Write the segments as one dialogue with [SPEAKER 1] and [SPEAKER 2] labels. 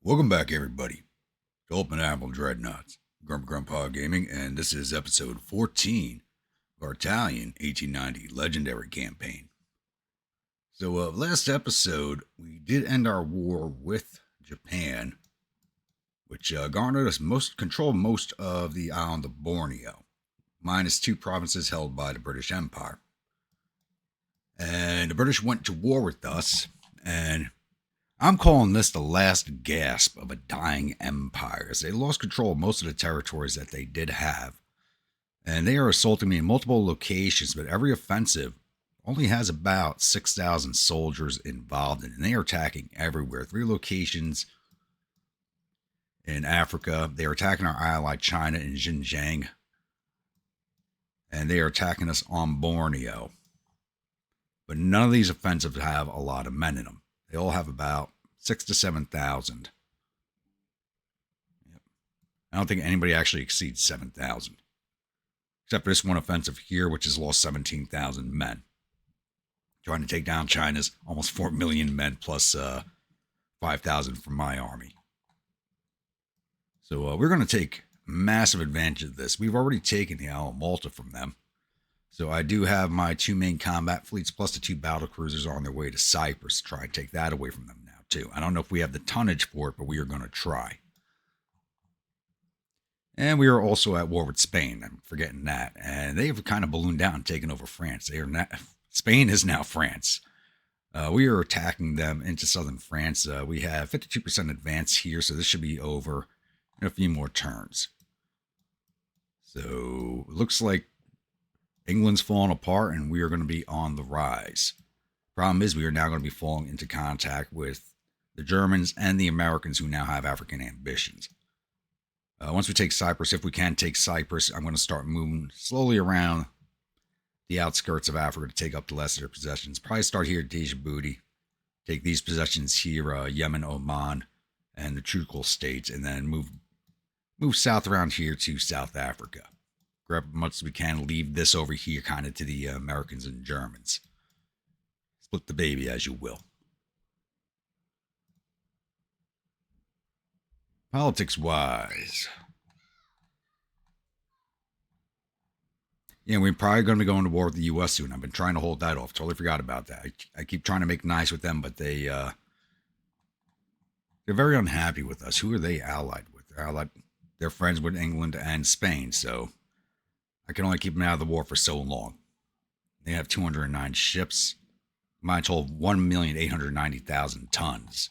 [SPEAKER 1] Welcome back, everybody, to Ultimate Admiral Dreadnaughts, Grandpa Gaming, and this is episode 14 of our Italian 1890 Legendary campaign. So, last episode, we did end our war with Japan, which garnered us control most of the island of Borneo, minus two provinces held by the British Empire. And the British went to war with us, and I'm calling this the last gasp of a dying empire, as they lost control of most of the territories that they did have. And they are assaulting me in multiple locations, but every offensive only has about 6,000 soldiers involved in it, and they are attacking everywhere. 3 locations in Africa. They are attacking our ally China in Xinjiang, and they are attacking us on Borneo. But none of these offensives have a lot of men in them. They all have about 6,000 to 7,000. Yep. I don't think anybody actually exceeds 7,000. Except for this one offensive here, which has lost 17,000 men. Trying to take down China's almost 4 million men plus 5,000 from my army. So we're going to take massive advantage of this. We've already taken the Isle of Malta from them. So I do have my 2 main combat fleets plus the 2 battle cruisers on their way to Cyprus to try and take that away from them now too. I don't know if we have the tonnage for it, but we are going to try. And we are also at war with Spain. I'm forgetting that. And they have kind of ballooned out and taken over France. Spain is now France. We are attacking them into southern France. We have 52% advance here, so this should be over in a few more turns. So it looks like England's falling apart, and we are going to be on the rise. Problem is, we are now going to be falling into contact with the Germans and the Americans who now have African ambitions. Once we take Cyprus, if we can take Cyprus, I'm going to start moving slowly around the outskirts of Africa to take up the lesser possessions. Probably start here at Djibouti, take these possessions here, Yemen, Oman, and the Trucal states, and then move south around here to South Africa. Grab as much as we can, leave this over here kind of to the Americans and Germans. Split the baby as you will. Politics-wise, yeah, we're probably going to be going to war with the U.S. soon. I've been trying to hold that off. Totally forgot about that. I keep trying to make nice with them, but they're very unhappy with us. Who are they allied with? They're friends with England and Spain, so I can only keep them out of the war for so long. They have 209 ships. Mine told 1,890,000 tons.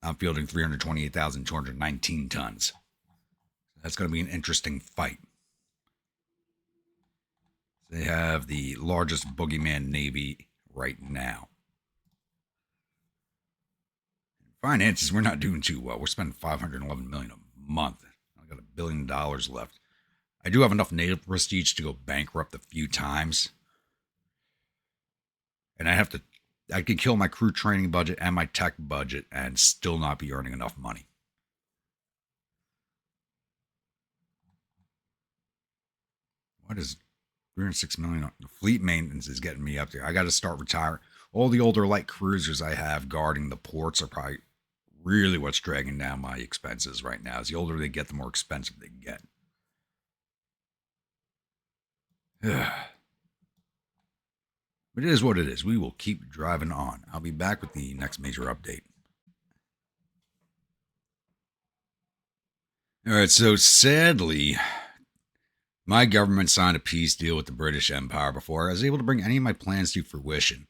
[SPEAKER 1] I'm fielding 328,219 tons. That's going to be an interesting fight. They have the largest boogeyman navy right now. Finances, we're not doing too well. We're spending $511 million a month. I got $1 billion left. I do have enough naval prestige to go bankrupt a few times. And I could kill my crew training budget and my tech budget and still not be earning enough money. What is 306 million? The fleet maintenance is getting me up there. I got to start retiring. All the older light cruisers I have guarding the ports are probably really what's dragging down my expenses right now. As the older they get, the more expensive they get. But it is what it is. We will keep driving on. I'll be back with the next major update. All right, so sadly, my government signed a peace deal with the British Empire before I was able to bring any of my plans to fruition.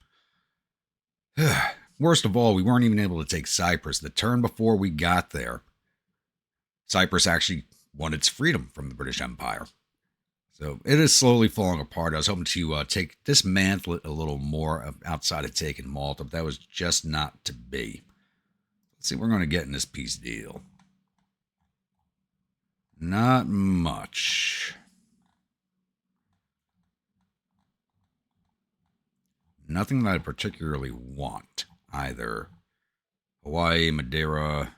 [SPEAKER 1] Worst of all, we weren't even able to take Cyprus. The turn before we got there, Cyprus actually won its freedom from the British Empire. So it is slowly falling apart. I was hoping to dismantle it a little more outside of taking Malta, but that was just not to be. Let's see what we're going to get in this peace deal. Not much. Nothing that I particularly want either. Hawaii, Madeira.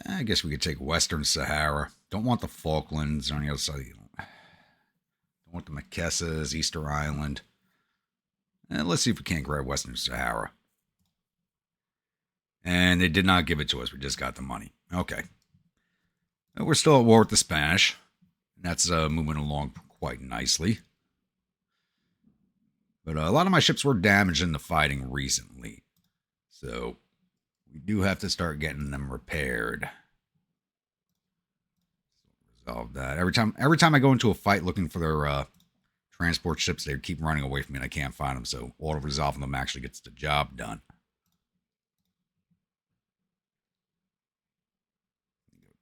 [SPEAKER 1] I guess we could take Western Sahara. Don't want the Falklands on the other side. Don't want the Marquesas, Easter Island. Let's see if we can't grab Western Sahara. And they did not give it to us. We just got the money. Okay. We're still at war with the Spanish. That's moving along quite nicely. But a lot of my ships were damaged in the fighting recently. So we do have to start getting them repaired. Resolve that. Every time I go into a fight looking for their transport ships, they keep running away from me and I can't find them. So auto-resolving them actually gets the job done.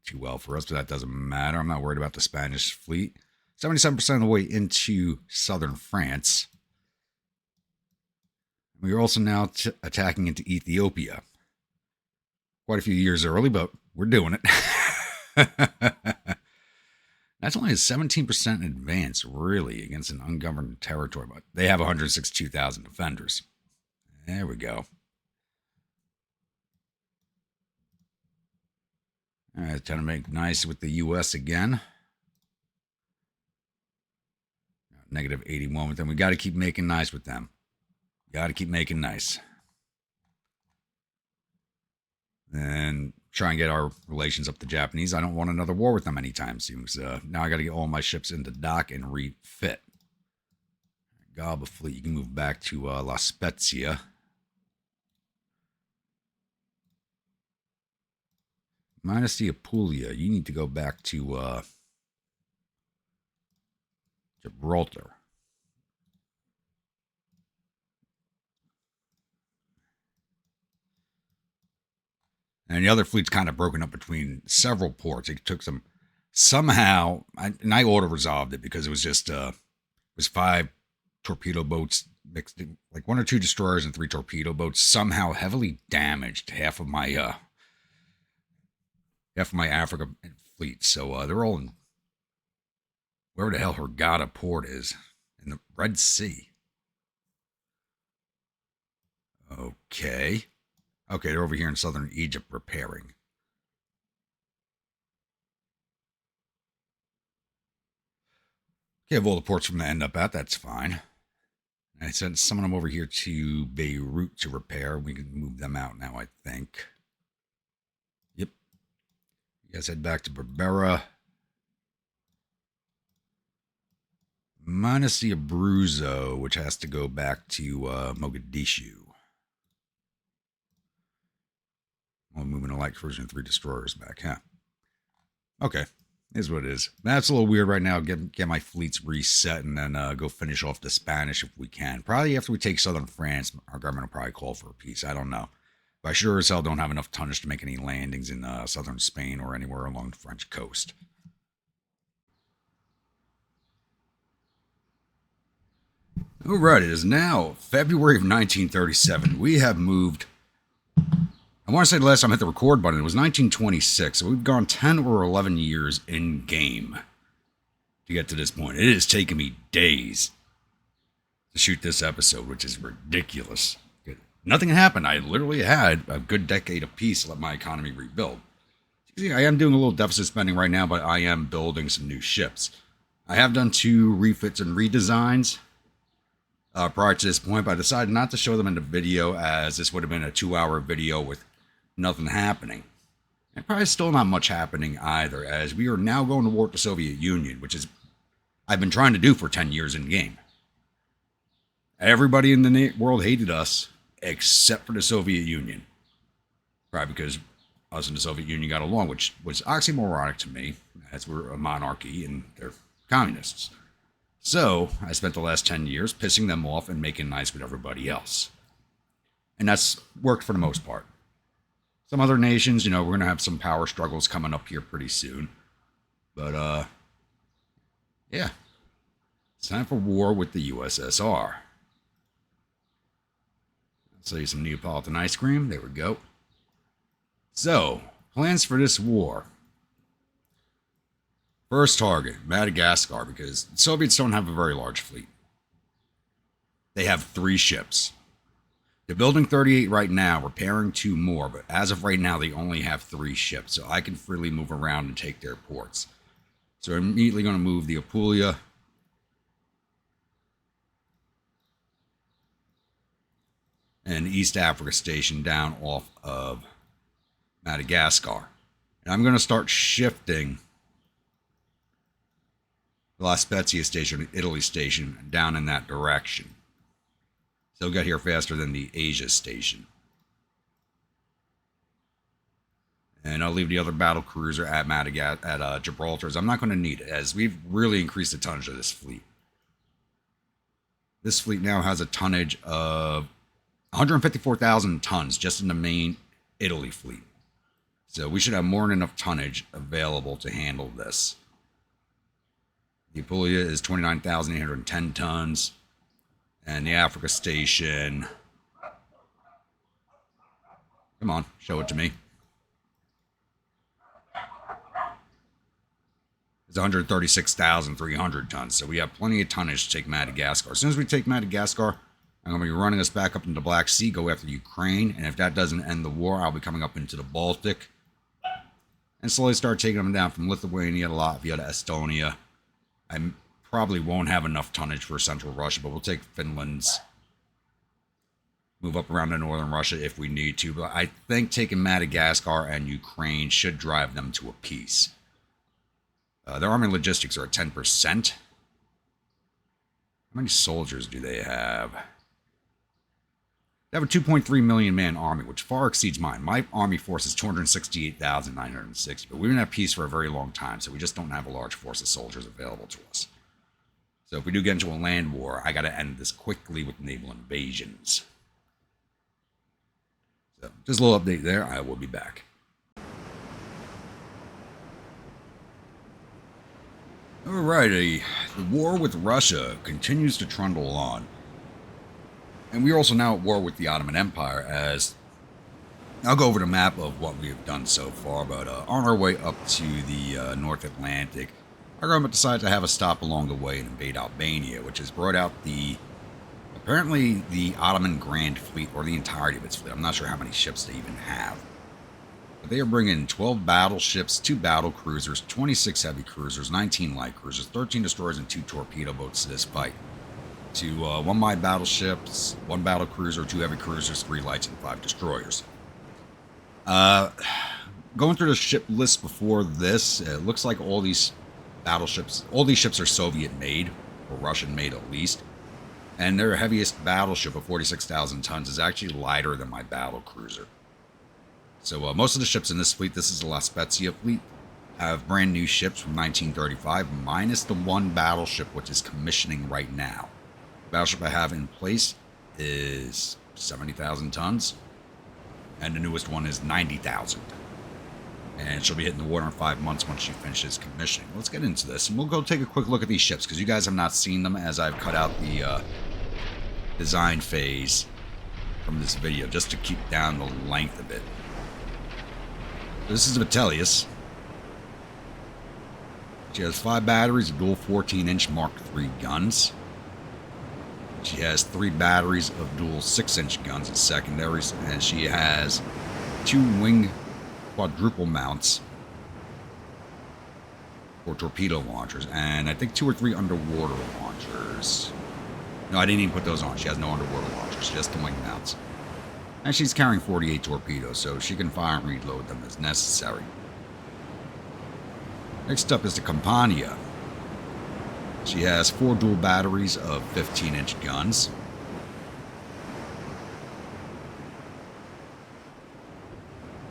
[SPEAKER 1] Too well for us, but that doesn't matter. I'm not worried about the Spanish fleet. 77% of the way into southern France. We are also now attacking into Ethiopia. Quite a few years early, but we're doing it. That's only a 17% advance, really, against an ungoverned territory. But they have 162,000 defenders. There we go. All right, trying to make nice with the U.S. again. Negative 81 with them. We got to keep making nice with them. Got to keep making nice. And try and get our relations up to the Japanese. I don't want another war with them anytime soon. So now I got to get all my ships into dock and refit. Galba fleet, you can move back to La Spezia. Minus the Apulia, you need to go back to Gibraltar. And the other fleet's kind of broken up between several ports. It took some somehow, and I auto-resolved it because it was just it was 5 torpedo boats mixed in, like 1 or 2 destroyers and 3 torpedo boats. Somehow heavily damaged half of my Africa fleet. So they're all in wherever the hell Hurghada port is in the Red Sea. Okay. Okay, they're over here in southern Egypt repairing. Okay, have all the ports from the end up at, that's fine. I sent some of them over here to Beirut to repair. We can move them out now, I think. Yep. You guys head back to Berbera. Minus the Abruzzo, which has to go back to Mogadishu. I'm moving a light cruiser and 3 destroyers back, huh? Okay, is what it is. That's a little weird right now. Get my fleets reset and then go finish off the Spanish if we can. Probably after we take southern France, our government will probably call for a peace. I don't know. But I sure as hell don't have enough tonnage to make any landings in southern Spain or anywhere along the French coast. All right, it is now February of 1937. We have moved. I want to say the last time I hit the record button, it was 1926. So we've gone 10 or 11 years in game to get to this point. It has taken me days to shoot this episode, which is ridiculous. Nothing happened. I literally had a good decade apiece to let my economy rebuild. See, I am doing a little deficit spending right now, but I am building some new ships. I have done 2 refits and redesigns prior to this point, but I decided not to show them in the video as this would have been a 2-hour video with nothing happening. And probably still not much happening either, as we are now going to war with the Soviet Union, which is I've been trying to do for 10 years in game. Everybody in the world hated us except for the Soviet Union. Probably because us and the Soviet Union got along, which was oxymoronic to me, as we're a monarchy and they're communists. So I spent the last 10 years pissing them off and making nice with everybody else. And that's worked for the most part. Some other nations, we're going to have some power struggles coming up here pretty soon. But, yeah. It's time for war with the USSR. I'll sell you some Neapolitan ice cream. There we go. So, plans for this war. First target, Madagascar, because the Soviets don't have a very large fleet. They have 3 ships. They're building 38 right now, repairing 2 more, but as of right now, they only have 3 ships, so I can freely move around and take their ports. So I'm immediately going to move the Apulia and East Africa Station down off of Madagascar. And I'm going to start shifting the La Spezia station, Italy station, down in that direction. So we'll get here faster than the Asia station. And I'll leave the other battle cruiser at Gibraltar, as I'm not going to need it, as we've really increased the tonnage of this fleet. This fleet now has a tonnage of 154,000 tons just in the main Italy fleet. So we should have more than enough tonnage available to handle this. The Apulia is 29,810 tons. And the Africa station... Come on, show it to me. It's 136,300 tons. So we have plenty of tonnage to take Madagascar. As soon as we take Madagascar, I'm going to be running us back up into the Black Sea, go after Ukraine. And if that doesn't end the war, I'll be coming up into the Baltic. And slowly start taking them down from Lithuania to Latvia to Estonia. I probably won't have enough tonnage for Central Russia, but we'll take Finland's. Move up around to Northern Russia if we need to. But I think taking Madagascar and Ukraine should drive them to a peace. Their army logistics are at 10%. How many soldiers do they have? They have a 2.3 million man army, which far exceeds mine. My army force is 268,960, but we've been at peace for a very long time, so we just don't have a large force of soldiers available to us. So if we do get into a land war, I got to end this quickly with naval invasions. So just a little update there. I will be back. Alrighty, the war with Russia continues to trundle on. And we are also now at war with the Ottoman Empire, as I'll go over the map of what we have done so far, but on our way up to the North Atlantic, our government decided to have a stop along the way and invade Albania, which has brought out apparently the Ottoman Grand Fleet, or the entirety of its fleet. I'm not sure how many ships they even have. But they are bringing 12 battleships, 2 battle cruisers, 26 heavy cruisers, 19 light cruisers, 13 destroyers, and 2 torpedo boats to this fight. To 1 light battleships, 1 battle cruiser, 2 heavy cruisers, 3 lights, and 5 destroyers. Going through the ship list before this, it looks like all these ships are Soviet made, or Russian made at least. And their heaviest battleship of 46,000 tons is actually lighter than my battle cruiser. So most of the ships in this fleet, this is the La Spezia fleet, have brand new ships from 1935, minus the 1 battleship which is commissioning right now. The battleship I have in place is 70,000 tons, and the newest one is 90,000. And she'll be hitting the water in 5 months once she finishes commissioning. Let's get into this, and we'll go take a quick look at these ships, because you guys have not seen them, as I've cut out the design phase from this video, just to keep down the length of it. This is the Vitellius. She has 5 batteries of dual 14-inch Mark III guns. She has 3 batteries of dual 6-inch guns as secondaries, and she has 2 wing quadruple mounts for torpedo launchers, and I think 2 or 3 underwater launchers. No, I didn't even put those on. She has no underwater launchers, just the wing mounts. And she's carrying 48 torpedoes, so she can fire and reload them as necessary. Next up is the Campania. She has 4 dual batteries of 15-inch guns.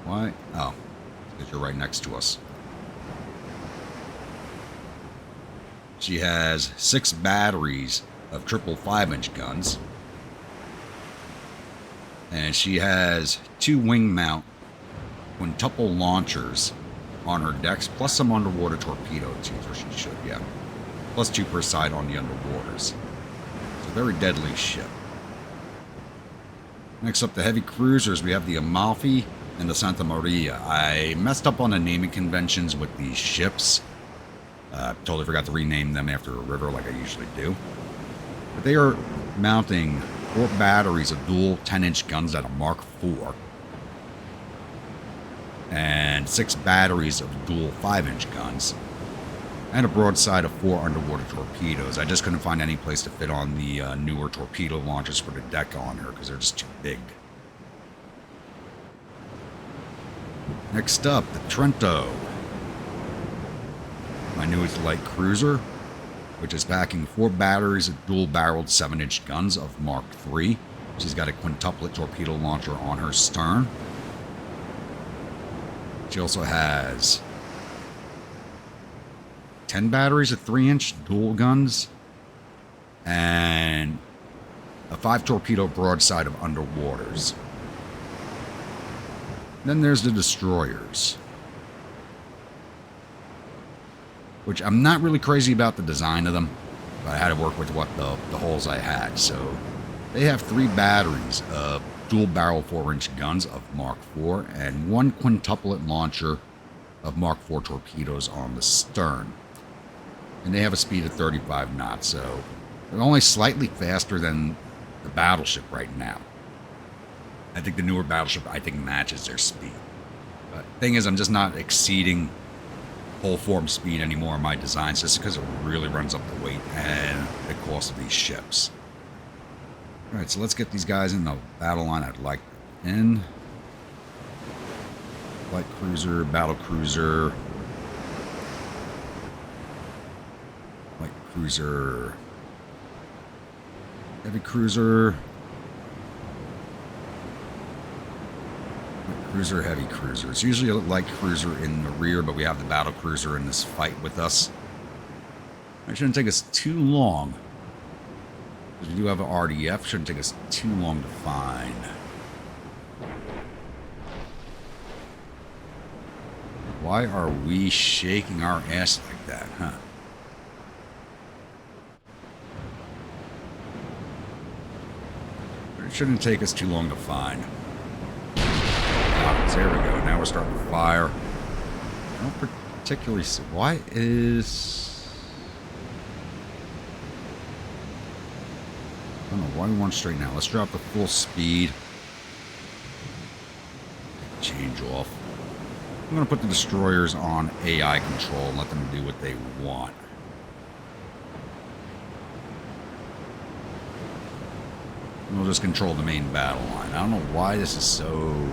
[SPEAKER 1] Why? Oh, because you're right next to us. She has 6 batteries of triple 5-inch guns. And she has 2 wing mount quintuple launchers on her decks, plus some underwater torpedo tubes, or she should, yeah. Plus 2 per side on the underwaters. It's a very deadly ship. Next up, the heavy cruisers, we have the Amalfi and the Santa Maria. I messed up on the naming conventions with these ships. Totally forgot to rename them after a river like I usually do. But they are mounting 4 batteries of dual 10-inch guns at a Mark IV. And 6 batteries of dual 5-inch guns. And a broadside of 4 underwater torpedoes. I just couldn't find any place to fit on the newer torpedo launchers for the deck on her because they're just too big. Next up, the Trento. My newest light cruiser, which is packing 4 batteries of dual-barreled 7-inch guns of Mark III. She's got a quintuplet torpedo launcher on her stern. She also has 10 batteries of 3-inch dual guns and a 5-torpedo broadside of underwaters. Then there's the destroyers, which I'm not really crazy about the design of them, but I had to work with what the holes I had. So they have 3 batteries of dual-barrel 4-inch guns of Mark IV and 1 quintuplet launcher of Mark IV torpedoes on the stern. And they have a speed of 35 knots, so they're only slightly faster than the battleship right now. I think the newer battleship, matches their speed. But the thing is, I'm just not exceeding full form speed anymore in my designs, just because it really runs up the weight and the cost of these ships. Alright, so let's get these guys in the battle line I'd like in. Light cruiser, battle cruiser, light cruiser, heavy cruiser, light cruiser, heavy cruiser. It's usually a light cruiser in the rear, but we have the battle cruiser in this fight with us. It shouldn't take us too long. We do have an RDF. Shouldn't take us too long to find. Why are we shaking our ass like that, huh? But it shouldn't take us too long to find. There we go. Now we're starting to fire. I don't particularly see. Why is... I don't know why we want straight now. Let's drop the full speed. Change off. I'm going to put the destroyers on AI control and let them do what they want. And we'll just control the main battle line. I don't know why this is so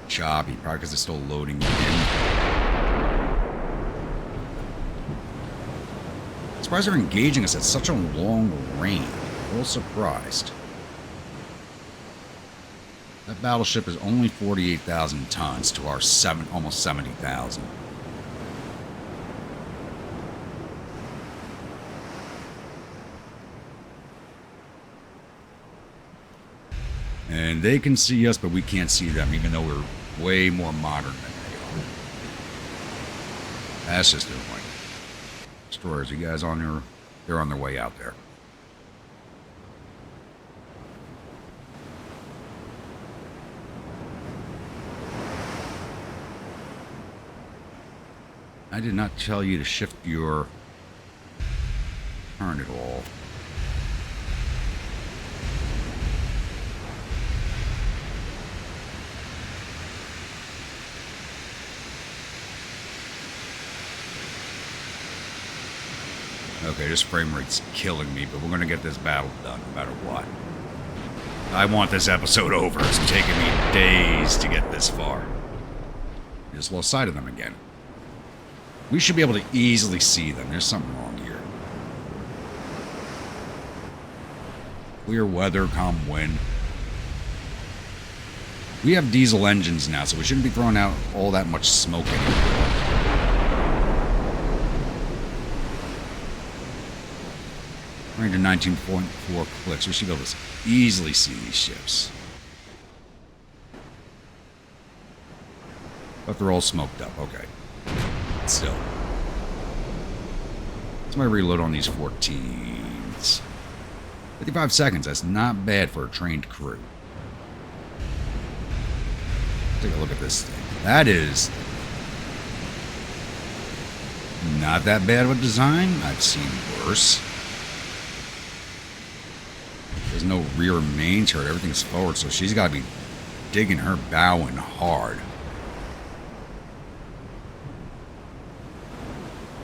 [SPEAKER 1] choppy. Probably because it's still loading in. I'm surprised they're engaging us at such a long range. A little surprised. That battleship is only 48,000 tons to our almost 70,000. And they can see us, but we can't see them, even though we're way more modern than they are. That's just their point. Destroyers, you guys on your... They're on their way out there. I did not tell you to shift your turn at all. Okay, this frame rate's killing me, but we're going to get this battle done no matter what. I want this episode over. It's taken me days to get this far. Just lost sight of them again. We should be able to easily see them. There's something wrong here. Clear weather, calm wind. We have diesel engines now, so we shouldn't be throwing out all that much smoke anymore. 319.4 clicks. We should be able to easily see these ships. But they're all smoked up. Okay. Still. Let's my reload on these 14s. 55 seconds. That's not bad for a trained crew. Take a look at this thing. That is not that bad of a design. I've seen worse. There's no rear main turret. Everything's forward, so she's got to be digging her bow in hard.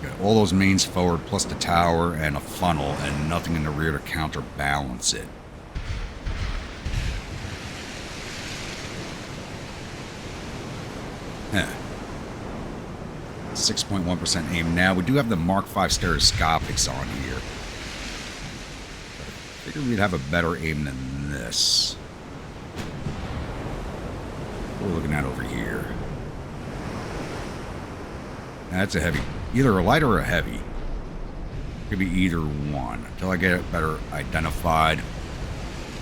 [SPEAKER 1] Got all those mains forward, plus the tower and a funnel, and nothing in the rear to counterbalance it. 6.1% aim now. We do have the Mark V stereoscopics on here. I figured we'd have a better aim than this. What are we looking at over here? That's a heavy. Either a light or a heavy. Could be either one. Until I get it better identified.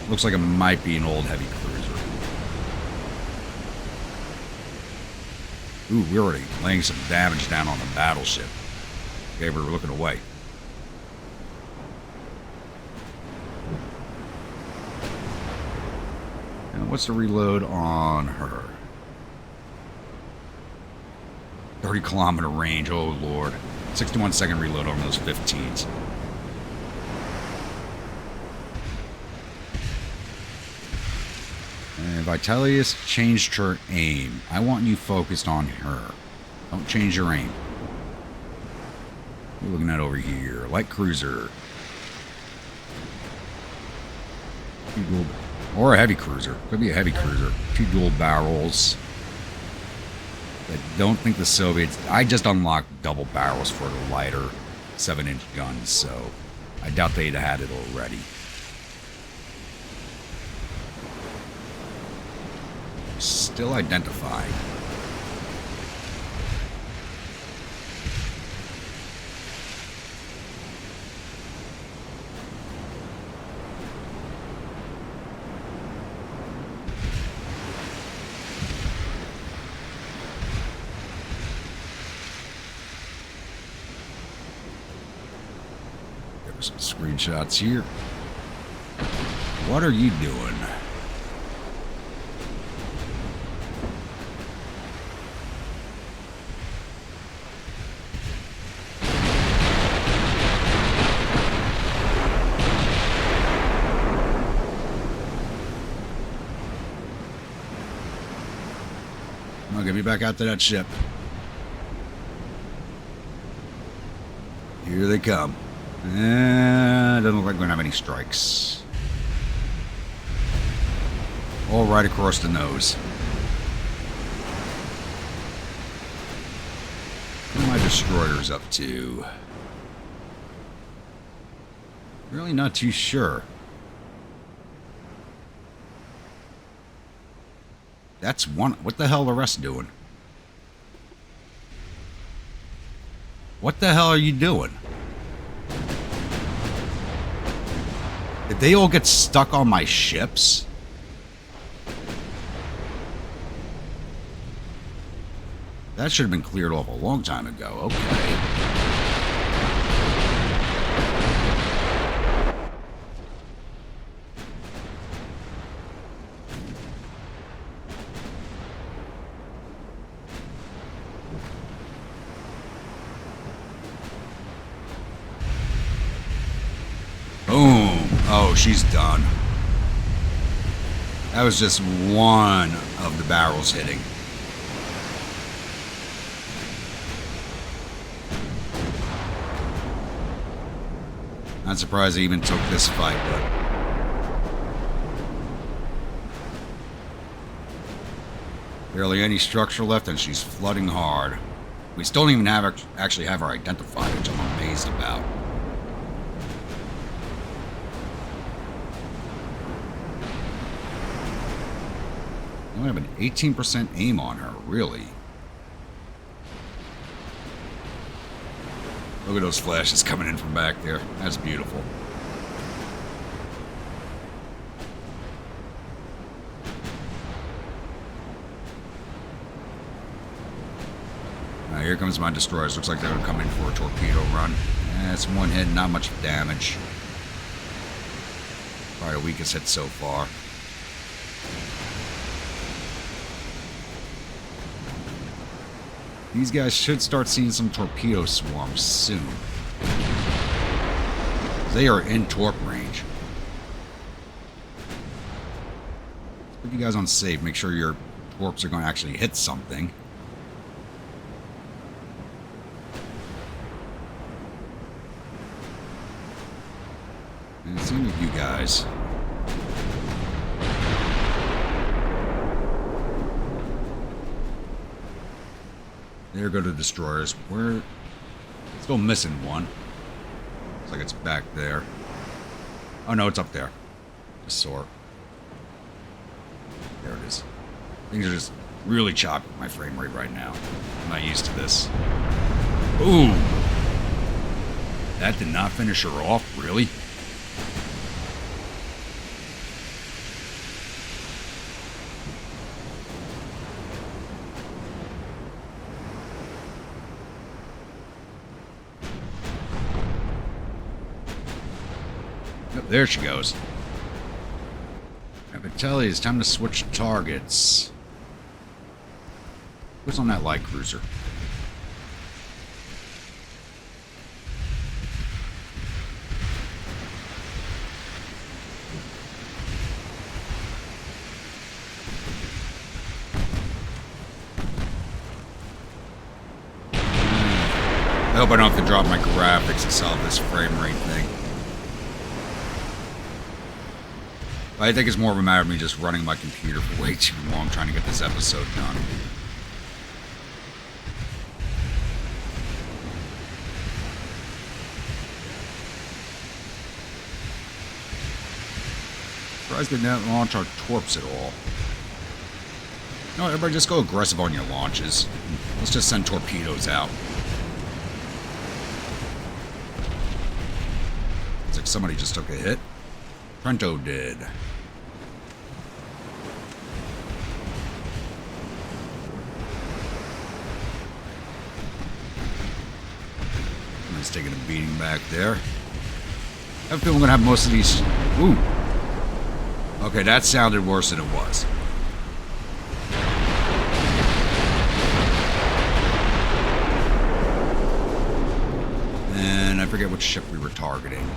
[SPEAKER 1] Looks like it might be an old heavy cruiser. Ooh, we're already laying some damage down on the battleship. Okay, we were looking away. And what's the reload on her? 30-kilometer range, oh lord. 61-second reload on those 15s. And Vitalius changed her aim. I want you focused on her. Don't change your aim. What are we looking at over here? Light cruiser. Or a heavy cruiser. Could be a heavy cruiser. 2 dual barrels. I don't think the Soviets... I just unlocked double barrels for the lighter 7-inch guns, so I doubt they'd had it already. Still identified. Some screenshots here. What are you doing? Come on, get me back out to that ship. Here they come. Doesn't look like we're going to have any strikes. All right across the nose. What are my destroyers up to? Really not too sure. That's one. What the hell are the rest doing? What the hell are you doing? Did they all get stuck on my ships? That should have been cleared off a long time ago. Okay. Boom. Oh, she's done. That was just one of the barrels hitting. Not surprised they even took this fight, but... barely any structure left, and she's flooding hard. We still don't even actually have her identified, which I'm amazed about. We have an 18% aim on her, really. Look at those flashes coming in from back there. That's beautiful. Now here comes my destroyers. Looks like they're going to come in for a torpedo run. That's one hit, not much damage. Probably the weakest hit so far. These guys should start seeing some torpedo swarms soon. They are in torp range. Put you guys on safe. Make sure your torps are going to actually hit something. And it seems like you guys... There go the destroyers. We're still missing one. Looks like it's back there. Oh no, it's up there. Just saw it. There it is. Things are just really choppy with my frame rate right now. I'm not used to this. Ooh! That did not finish her off, really? Yep, there she goes. I can tell you, it's time to switch targets. What's on that light cruiser? I hope I don't have to drop my graphics to solve this frame rate thing. I think it's more of a matter of me just running my computer for way too long trying to get this episode done. Surprised they didn't launch our torps at all. No, everybody just go aggressive on your launches. Let's just send torpedoes out. Looks like somebody just took a hit. Trento did. He's taking a beating back there. I have a feeling we're going to have most of these... Ooh. Okay, that sounded worse than it was. And I forget which ship we were targeting.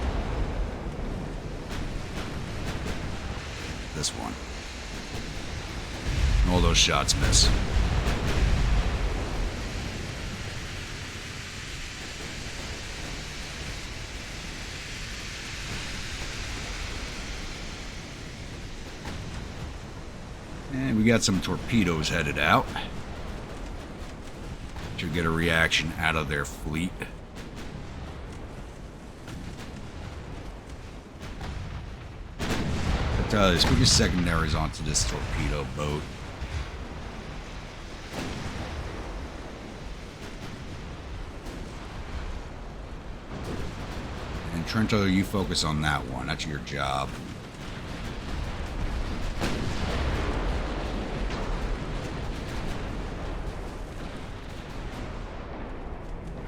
[SPEAKER 1] This one. All those shots miss. And we got some torpedoes headed out. Should get a reaction out of their fleet. I tell you, put your secondaries onto this torpedo boat. And Trento, you focus on that one. That's your job.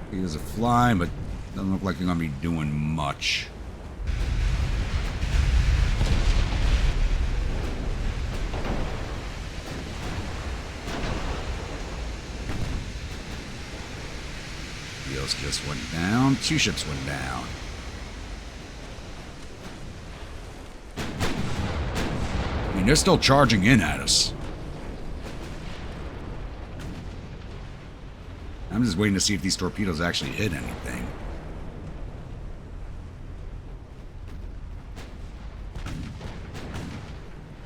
[SPEAKER 1] There's a flying, but doesn't look like they're going to be doing much. Wheels just went down. 2 ships went down. I mean, they're still charging in at us. I'm just waiting to see if these torpedoes actually hit anything.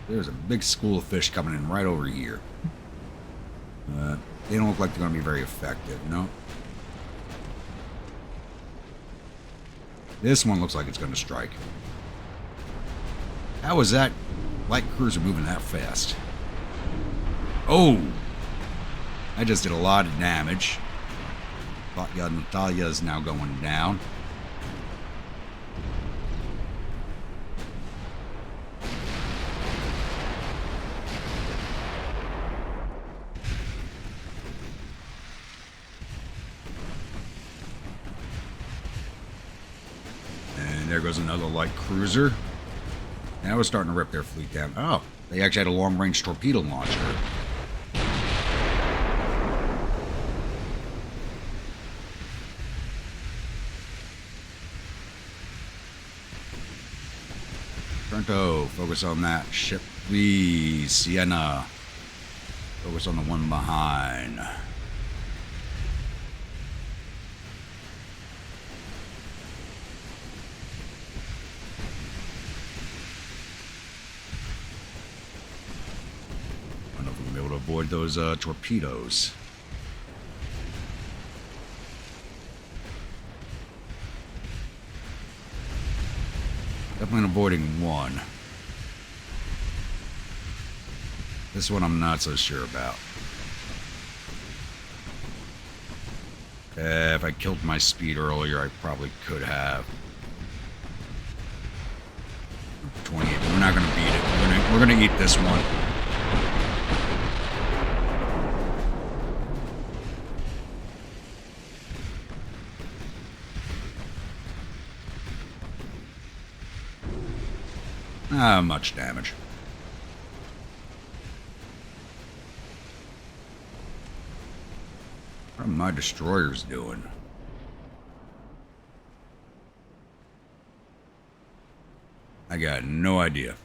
[SPEAKER 1] There's a big school of fish coming in right over here. They don't look like they're going to be very effective, no? This one looks like it's going to strike. How is that light cruiser moving that fast? Oh! I just did a lot of damage. Natalia is now going down. And there goes another light cruiser. Now we're starting to rip their fleet down. Oh, they actually had a long-range torpedo launcher. Trento, focus on that ship, please. Sienna, focus on the one behind. I don't know if we're going to be able to avoid those torpedoes. Definitely avoiding one. This one I'm not so sure about. If I killed my speed earlier, I probably could have. 28. We're not going to beat it. We're going to eat this one. Much damage. What are my destroyers doing? I got no idea.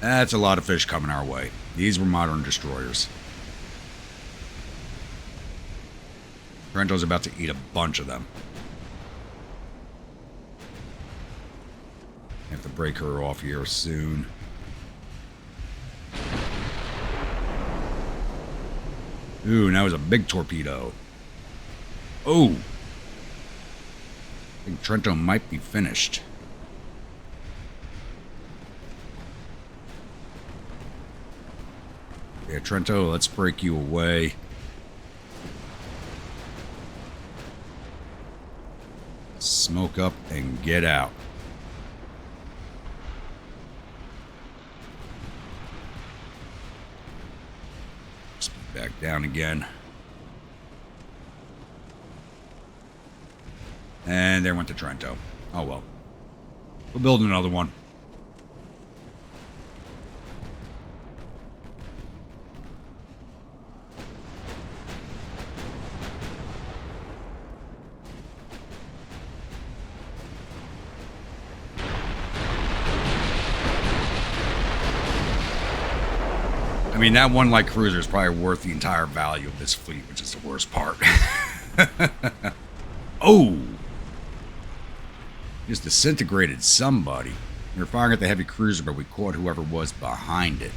[SPEAKER 1] That's a lot of fish coming our way. These were modern destroyers. Trento's about to eat a bunch of them. I have to break her off here soon. Ooh, now it's a big torpedo. Oh! I think Trento might be finished. Yeah, Trento, let's break you away. Smoke up and get out. Speed back down again. And there went to Trento. Oh well. We'll build another one. I mean, that one light cruiser is probably worth the entire value of this fleet, which is the worst part. Oh! Just disintegrated somebody. We were firing at the heavy cruiser, but we caught whoever was behind it.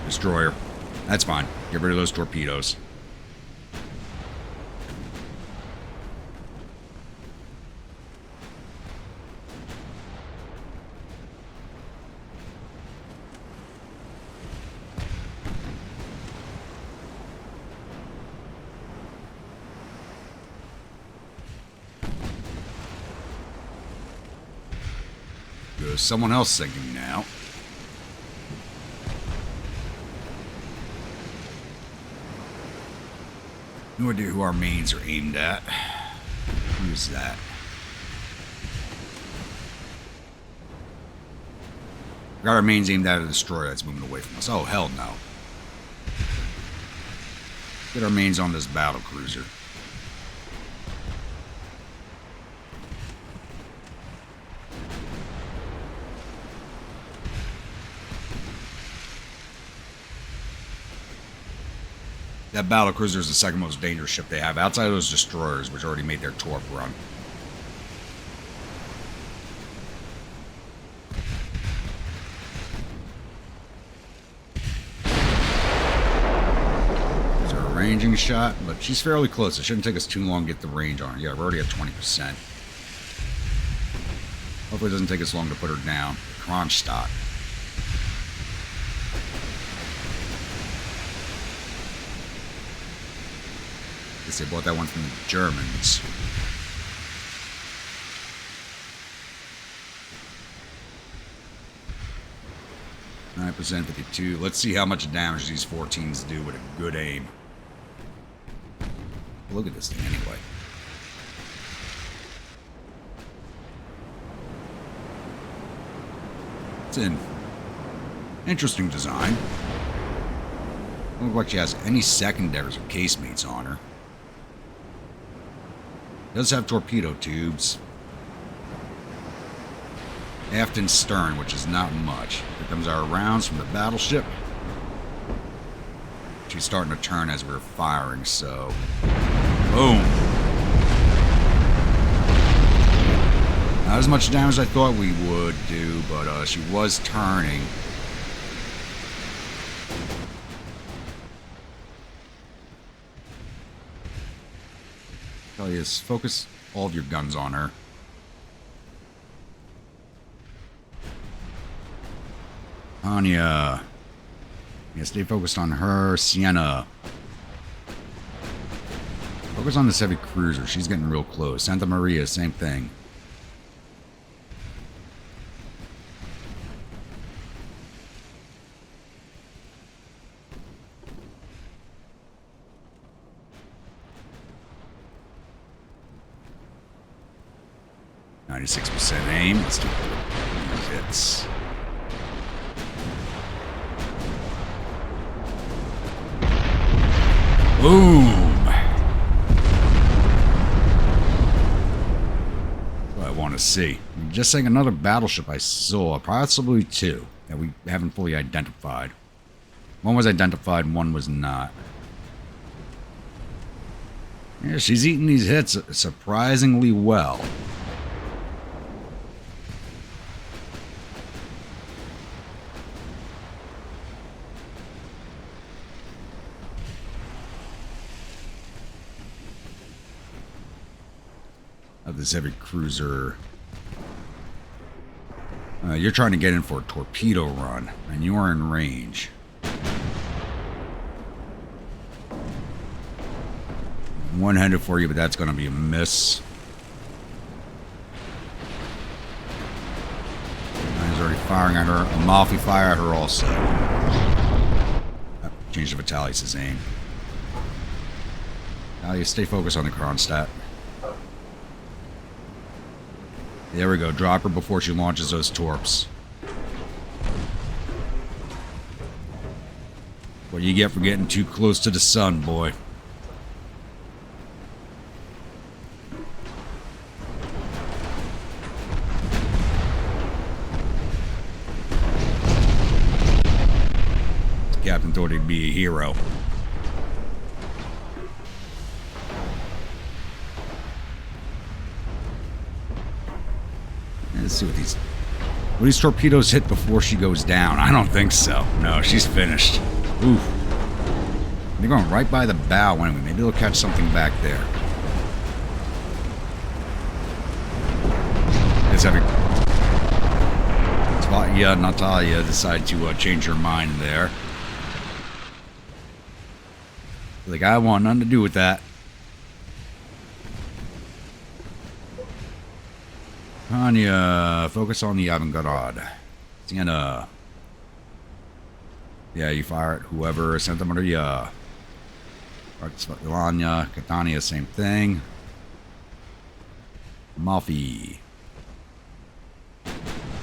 [SPEAKER 1] Destroyer. That's fine. Get rid of those torpedoes. There's someone else sinking now. No idea who our mains are aimed at. Who's that? Got our mains aimed at a destroyer that's moving away from us. Oh, hell no. Get our mains on this battle cruiser. That battle cruiser is the second most dangerous ship they have, outside of those destroyers, which already made their torp run. There's a ranging shot, but she's fairly close. It shouldn't take us too long to get the range on her. Yeah, we're already at 20%. Hopefully it doesn't take us long to put her down. Kronstadt. They bought that one from the Germans. %, 52. Let's see how much damage these 14s do with a good aim. Look at this thing anyway. It's an interesting design. Doesn't look like she has any secondaries or casemates on her. Does have torpedo tubes. Aft and stern, which is not much. Here comes our rounds from the battleship. she was starting to turn as we were firing, so... Boom! Not as much damage as I thought we would do, but she was turning. Tell you is focus all of your guns on her. Anya. Yeah, stay focused on her. Sienna. Focus on this heavy cruiser. She's getting real close. Santa Maria, same thing. .96% aim. Let's do these hits. Boom! That's what I want to see. I'm just saying another battleship I saw, possibly two, that we haven't fully identified. One was identified, one was not. Yeah, she's eating these hits surprisingly well. Of this heavy cruiser. You're trying to get in for a torpedo run, and you are in range. One-handed for you, but that's going to be a miss. He's already firing at her. Amalfi fire at her also. Change to Vitalis' aim. Vitalis, stay focused on the Kronstadt. There we go. Drop her before she launches those torps. What you get for getting too close to the sun, boy. The captain thought he'd be a hero. Let's see what these torpedoes hit before she goes down. I don't think so. No, she's finished. Oof. They're going right by the bow anyway. Maybe they'll catch something back there. This heavy. Yeah, Natalia decided to change her mind there. Like, I want nothing to do with that. Anya, focus on the avant-garde. Sienna. Yeah, you fire at whoever. Santa Maria. Ilanya, Catania, same thing. Amalfi.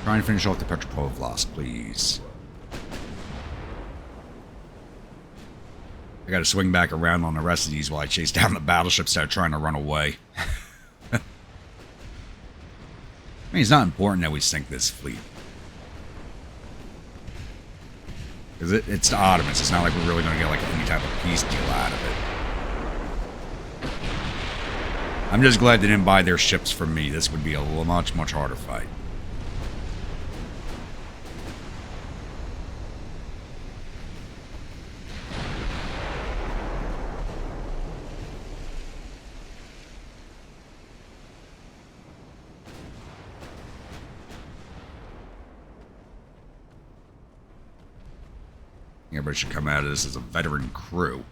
[SPEAKER 1] Try and finish off the Petropavlovsk, please. I gotta swing back around on the rest of these while I chase down the battleships that are trying to run away. I mean, it's not important that we sink this fleet. Because it's the Ottomans. It's not like we're really going to get like any type of peace deal out of it. I'm just glad they didn't buy their ships from me. This would be a much, much harder fight. Everybody should come out of this as a veteran crew.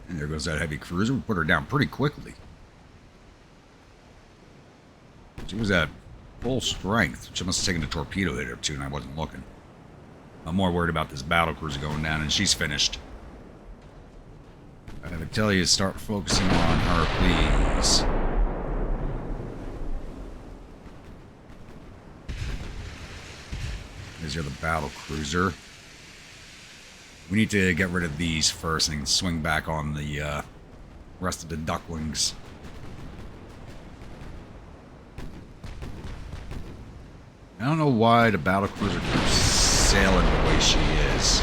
[SPEAKER 1] And there goes that heavy cruiser. We put her down pretty quickly. She was at full strength. She must have taken a torpedo hit or two, and I wasn't looking. I'm more worried about this battle cruiser going down, and she's finished. I have to tell you to start focusing on her, please. These are the battle cruiser. We need to get rid of these first and swing back on the rest of the ducklings. I don't know why the battlecruiser keeps sailing the way she is.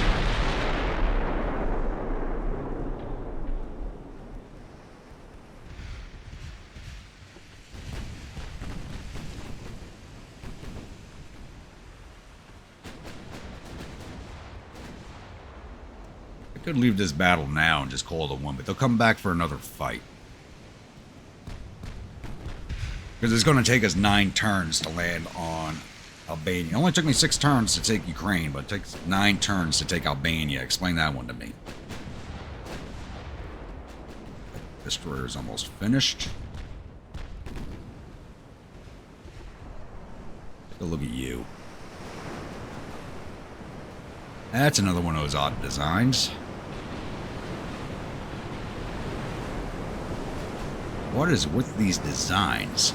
[SPEAKER 1] I could leave this battle now and just call it a win, but they'll come back for another fight. Because it's going to take us 9 turns to land on Albania. It only took me 6 turns to take Ukraine, but it takes 9 turns to take Albania. Explain that one to me. Destroyer's almost finished. Take a look at you. That's another one of those odd designs. What is with these designs?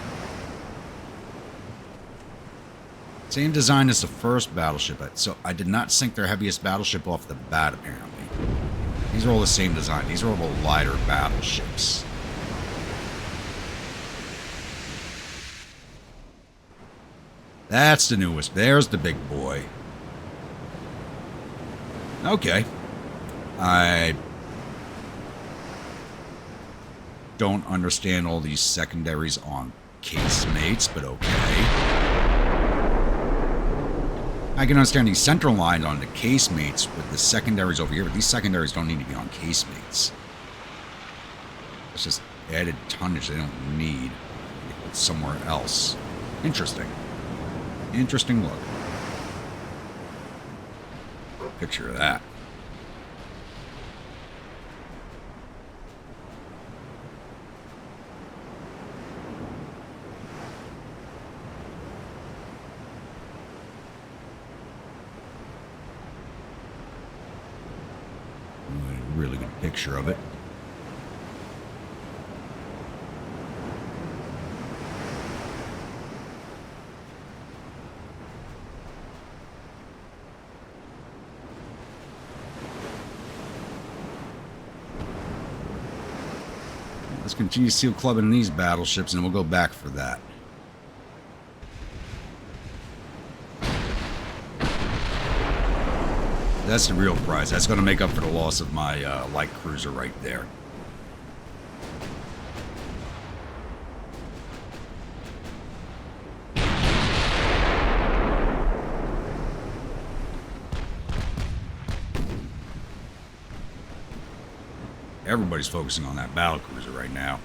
[SPEAKER 1] Same design as the first battleship, so I did not sink their heaviest battleship off the bat, apparently. These are all the same design. These are all the lighter battleships. That's the newest. There's the big boy. Okay. I don't understand all these secondaries on casemates, but okay. I can understand these central lines on the casemates with the secondaries over here, but these secondaries don't need to be on casemates. It's just added tonnage they don't need. It's somewhere else. Interesting. Interesting look. Picture of that. Really good picture of it. Let's continue seal clubbing in these battleships, and we'll go back for that. That's the real prize. That's going to make up for the loss of my light cruiser right there. Everybody's focusing on that battle cruiser right now.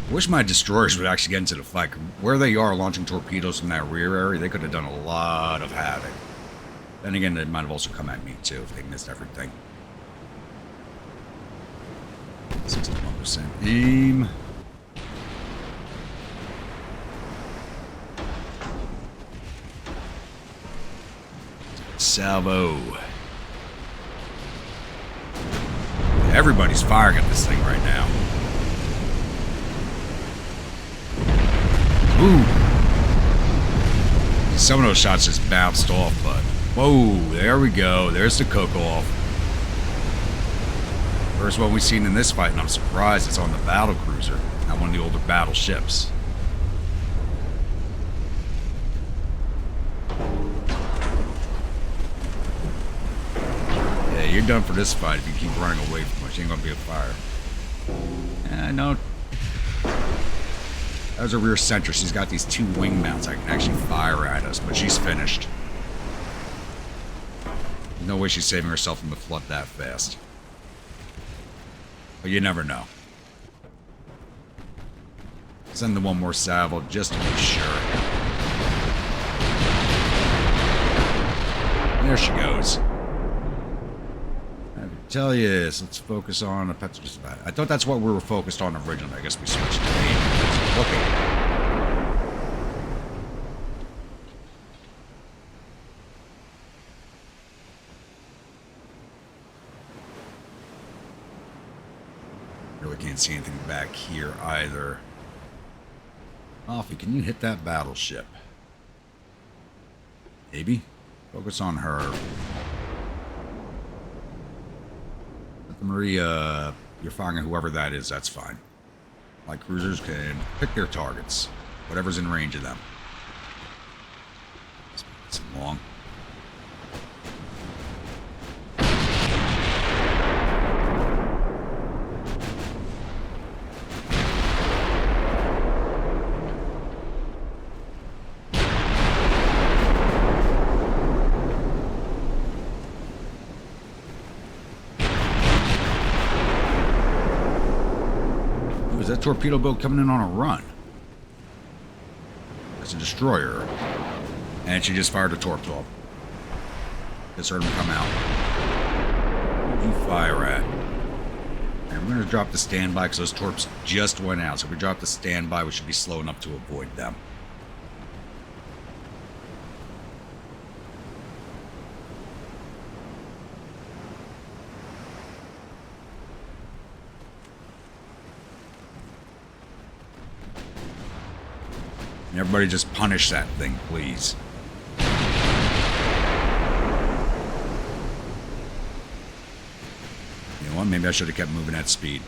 [SPEAKER 1] I wish my destroyers would actually get into the fight. Where they are launching torpedoes from that rear area, they could have done a lot of havoc. Then again, they might have also come at me too if they missed everything. 61% aim. Salvo. Everybody's firing at this thing right now. Ooh. Some of those shots just bounced off, but whoa, there we go. There's the cook-off. First one we've seen in this fight, and I'm surprised it's on the battle cruiser, not one of the older battleships. Yeah, you're done for this fight if you keep running away from us. You ain't gonna be a fire. No. That was a rear center. She's got these 2 wing mounts I can actually fire at us, but she's finished. No way she's saving herself from the flood that fast. But you never know. Send the one more salvo just to be sure. There she goes. I have to tell you this. Let's focus on a petrol. I thought that's what we were focused on originally. I guess we switched to aim. Looking. can't see anything back here either. Coffee, can you hit that battleship? Maybe? Focus on her. Let the Maria, you're firing at whoever that is, that's fine. Light cruisers can pick their targets. Whatever's in range of them. It's long. Is that torpedo boat coming in on a run? That's a destroyer. And she just fired a torp off. Just heard him come out. Who'd you fire at? And we're going to drop the standby because those torps just went out. So if we drop the standby, we should be slow enough to avoid them. And everybody just punish that thing, please. You know what? Maybe I should have kept moving at speed.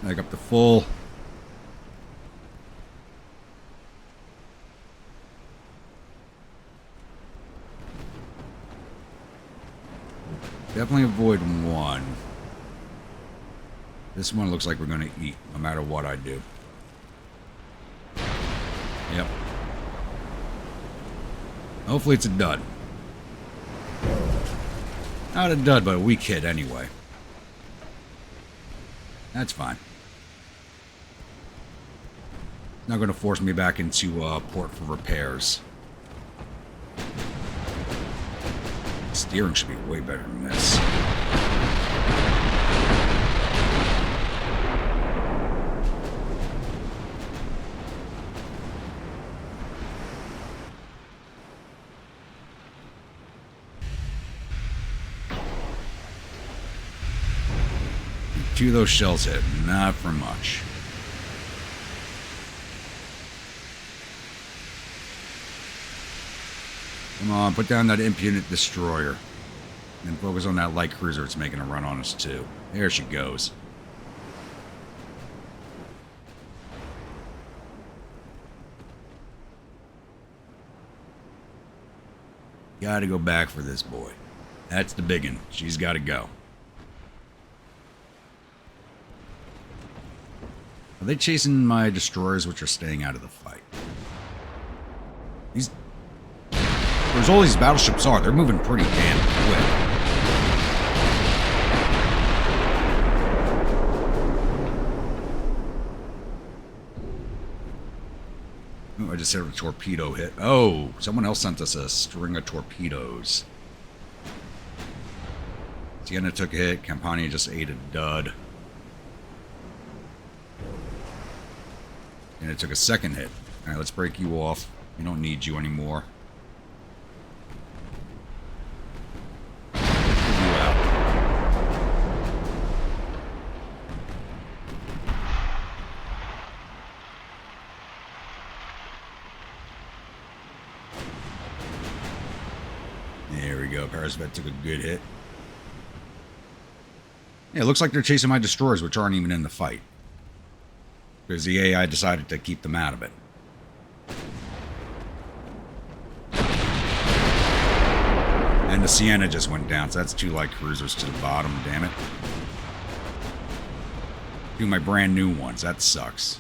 [SPEAKER 1] Back up to full. Definitely avoid one. This one looks like we're going to eat, no matter what I do. Yep. Hopefully it's a dud. Not a dud, but a weak hit anyway. That's fine. Not going to force me back into port for repairs. Steering should be way better than this. Two of those shells hit, not for much. Come on, put down that impudent destroyer. And focus on that light cruiser it's making a run on us too. There she goes. Gotta go back for this boy. That's the big one. She's gotta go. Are they chasing my destroyers, which are staying out of the fight? These... There's all these battleships are. They're moving pretty damn quick. Oh, I just had a torpedo hit. Oh, someone else sent us a string of torpedoes. Sienna took a hit. Campania just ate a dud. And it took a second hit. Alright, let's break you off. We don't need you anymore. Get you out. There we go. Parasvet took a good hit. Yeah, it looks like they're chasing my destroyers, which aren't even in the fight. Because the AI decided to keep them out of it. And the Sienna just went down, so that's two light cruisers to the bottom, damn it. Two of my brand new ones, that sucks.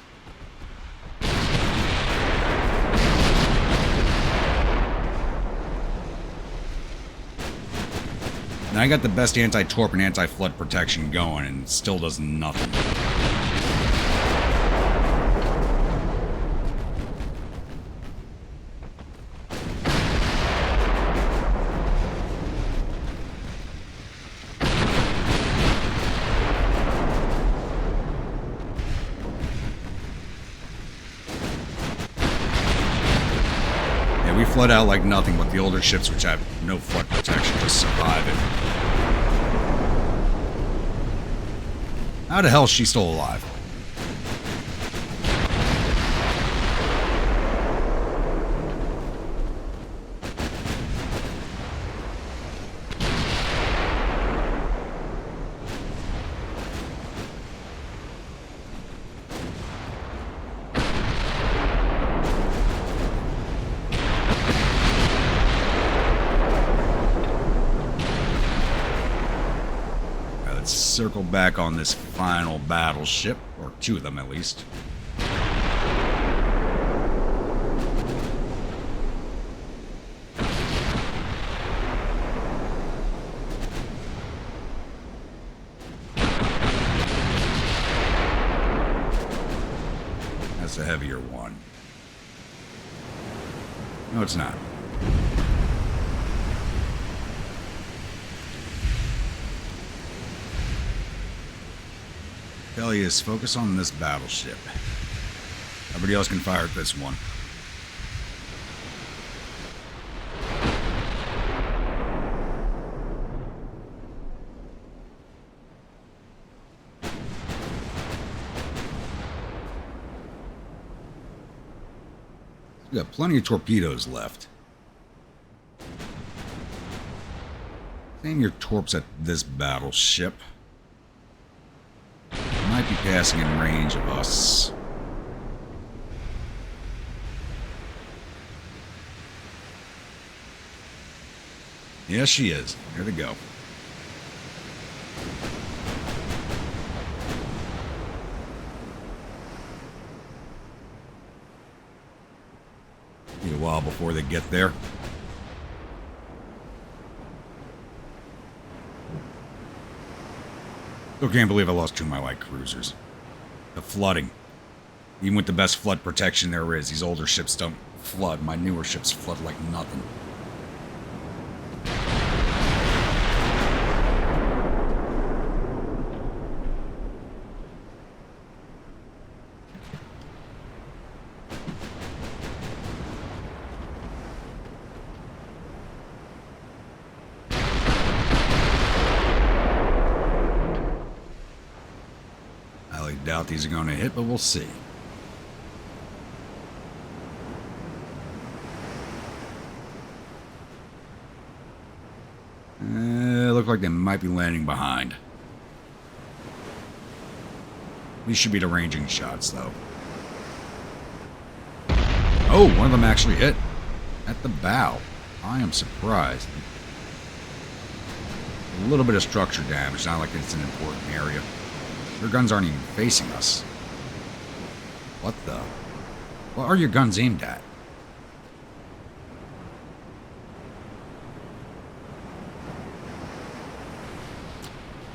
[SPEAKER 1] Now I got the best anti-torp and anti-flood protection going, and it still does nothing. flood out like nothing, but the older ships, which have no flood protection, just survive it. How the hell is she still alive? Circle back on this final battleship, or two of them at least. That's a heavier one. No, it's not. Elias, focus on this battleship. Everybody else can fire at this one. We got plenty of torpedoes left. Aim your torps at this battleship. Might be passing in range of us. Yes, she is. Here they go. Need a while before they get there. Still can't believe I lost two of my light cruisers. The flooding. Even with the best flood protection there is, these older ships don't flood. My newer ships flood like nothing. Doubt these are going to hit, but we'll see. Look like they might be landing behind. These should be the ranging shots, though. Oh, one of them actually hit at the bow. I am surprised. A little bit of structure damage, not like it's an important area. Your guns aren't even facing us. What the? What are your guns aimed at?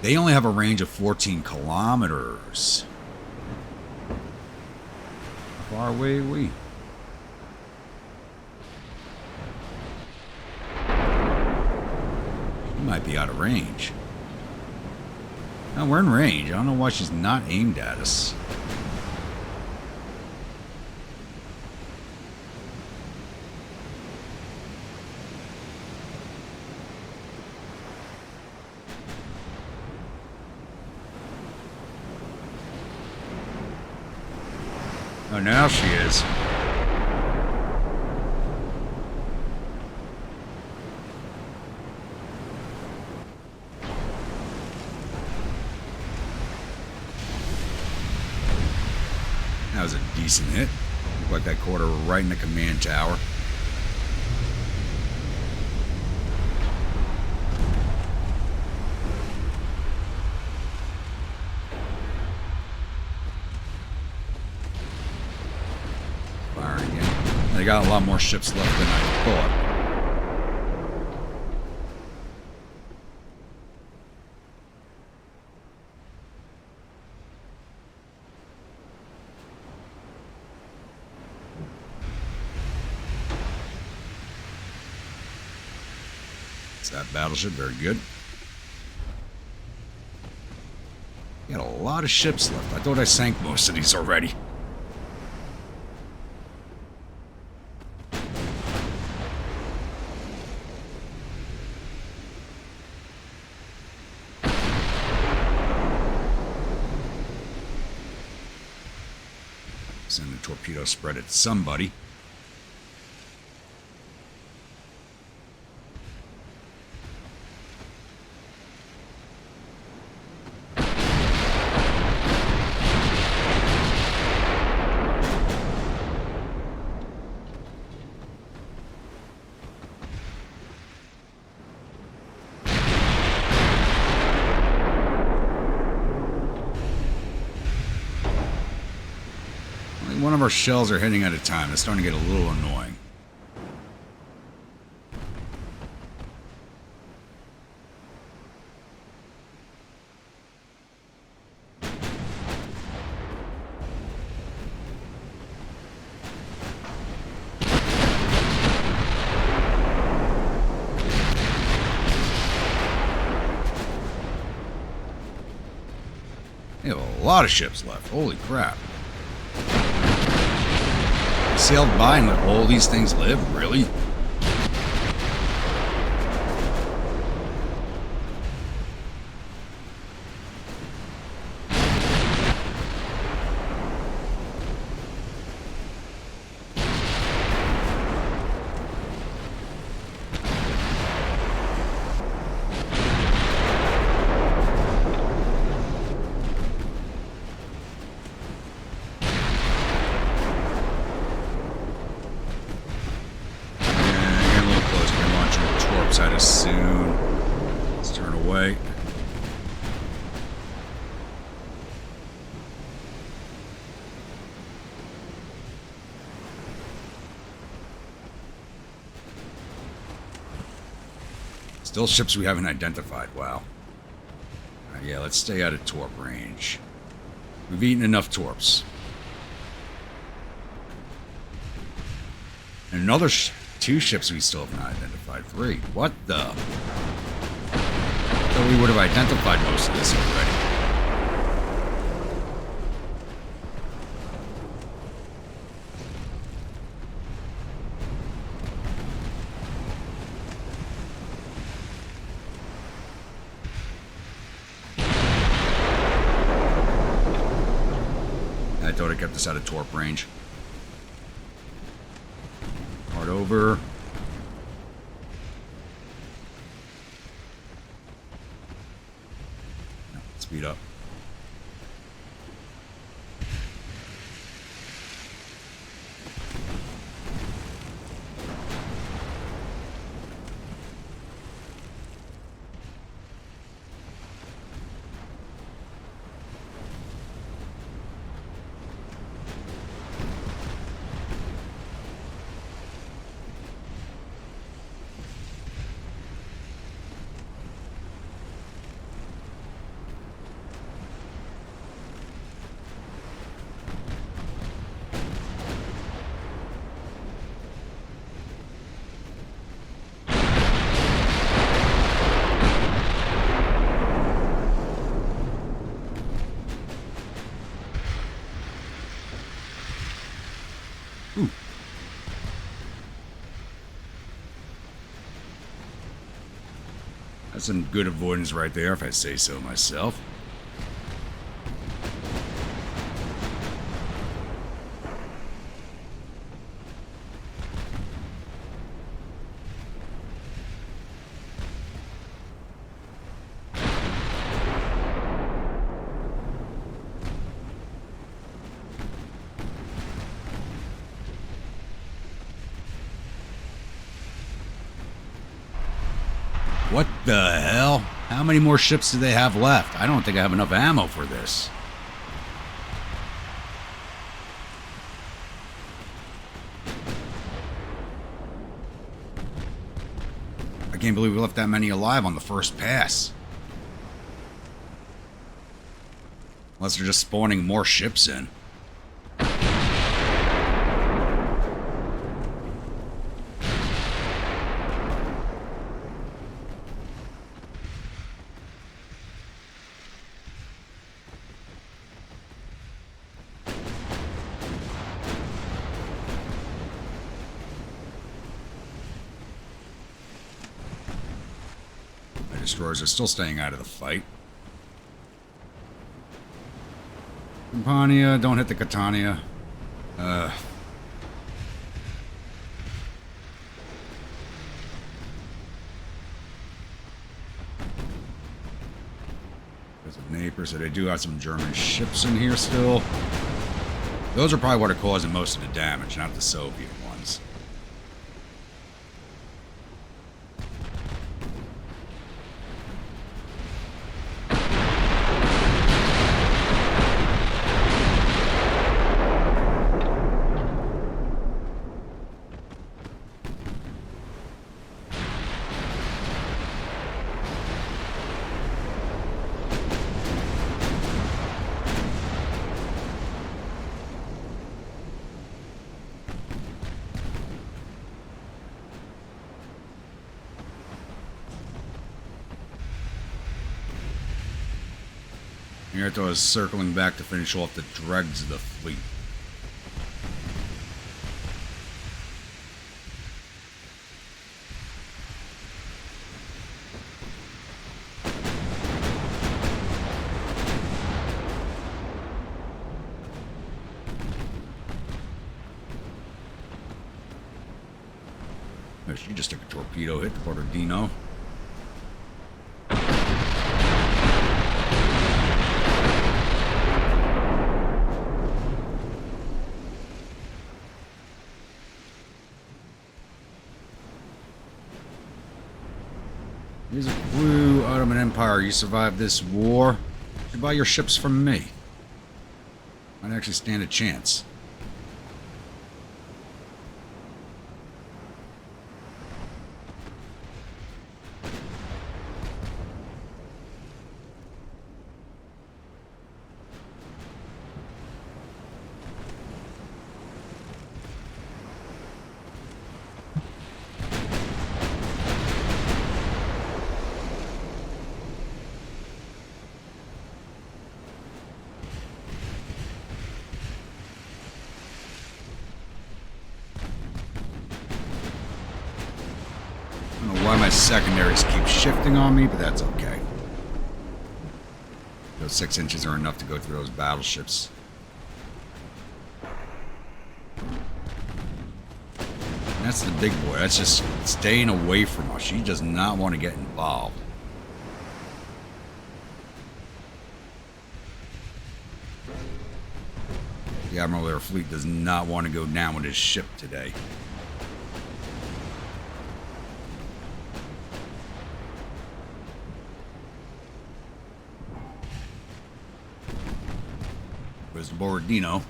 [SPEAKER 1] They only have a range of 14 kilometers. How far away are we? She might be out of range. No, we're in range. I don't know why she's not aimed at us. Oh, now she is. That was a decent hit. Looked like that quarter right in the command tower. Firing again. They got a lot more ships left than I thought. That battleship, very good. Got a lot of ships left. I thought I sank most of these already. Send a torpedo spread at somebody. One of our shells are hitting at a time. It's starting to get a little annoying. We have a lot of ships left. Holy crap. Sailed by and let all these things live? Really? Outside us soon. Let's turn away. Still ships we haven't identified. Wow. Yeah, let's stay out of torp range. We've eaten enough torps. And another 2 ships we still have not identified. 3. What the? I thought we would have identified most of this already. I thought I kept us out of torp range. Hard over. No, speed up. Ooh. That's some good avoidance right there, if I say so myself. What the hell? How many more ships do they have left? I don't think I have enough ammo for this. I can't believe we left that many alive on the first pass. Unless they're just spawning more ships in. Destroyers are still staying out of the fight. Campania, don't hit the Catania. Uh, there's a Napier, so they do have some German ships in here still. Those are probably what are causing most of the damage, not the Soviet ones. Here I thought I was circling back to finish off the dregs of the fleet. Oh, she just took a torpedo hit, Portodino. Here's a clue, Ottoman Empire. You survived this war. You should buy your ships from me. Might actually stand a chance. I don't know why my secondaries keep shifting on me, but that's okay. Those 6 inches are enough to go through those battleships. And that's the big boy. That's just staying away from us. She does not want to get involved. The Admiral of their fleet does not want to go down with his ship today. Where's the Borodino?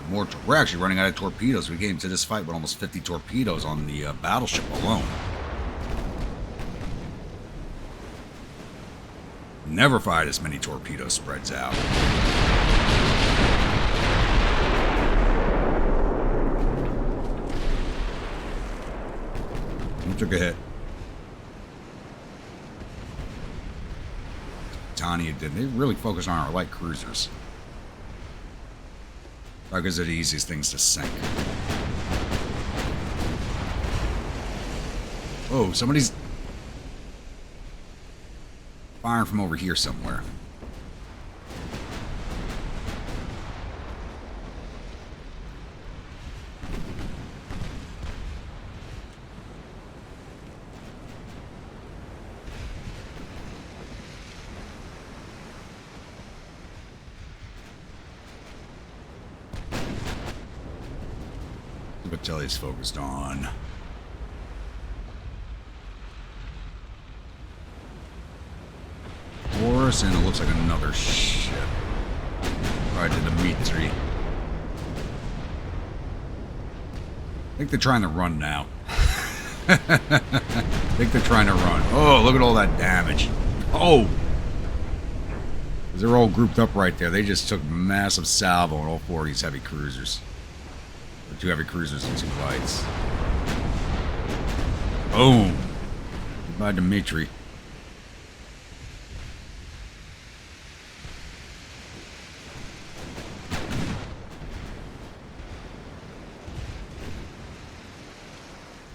[SPEAKER 1] More. We're actually running out of torpedoes. We came to this fight with almost 50 torpedoes on the battleship alone. Never fired as many torpedo spreads out. He took a hit. Tanya did. They really focused on our light cruisers. Because they're the easiest things to sink. Oh, somebody's firing from over here somewhere. Batelli's focused on. Horus, and it looks like another ship. Right to Dimitri. I think they're trying to run now. I think they're trying to run. Oh, look at all that damage. Oh! They're all grouped up right there. They just took massive salvo on all 4 of these heavy cruisers. 2 heavy cruisers and 2 lights. Boom. Goodbye, Dimitri.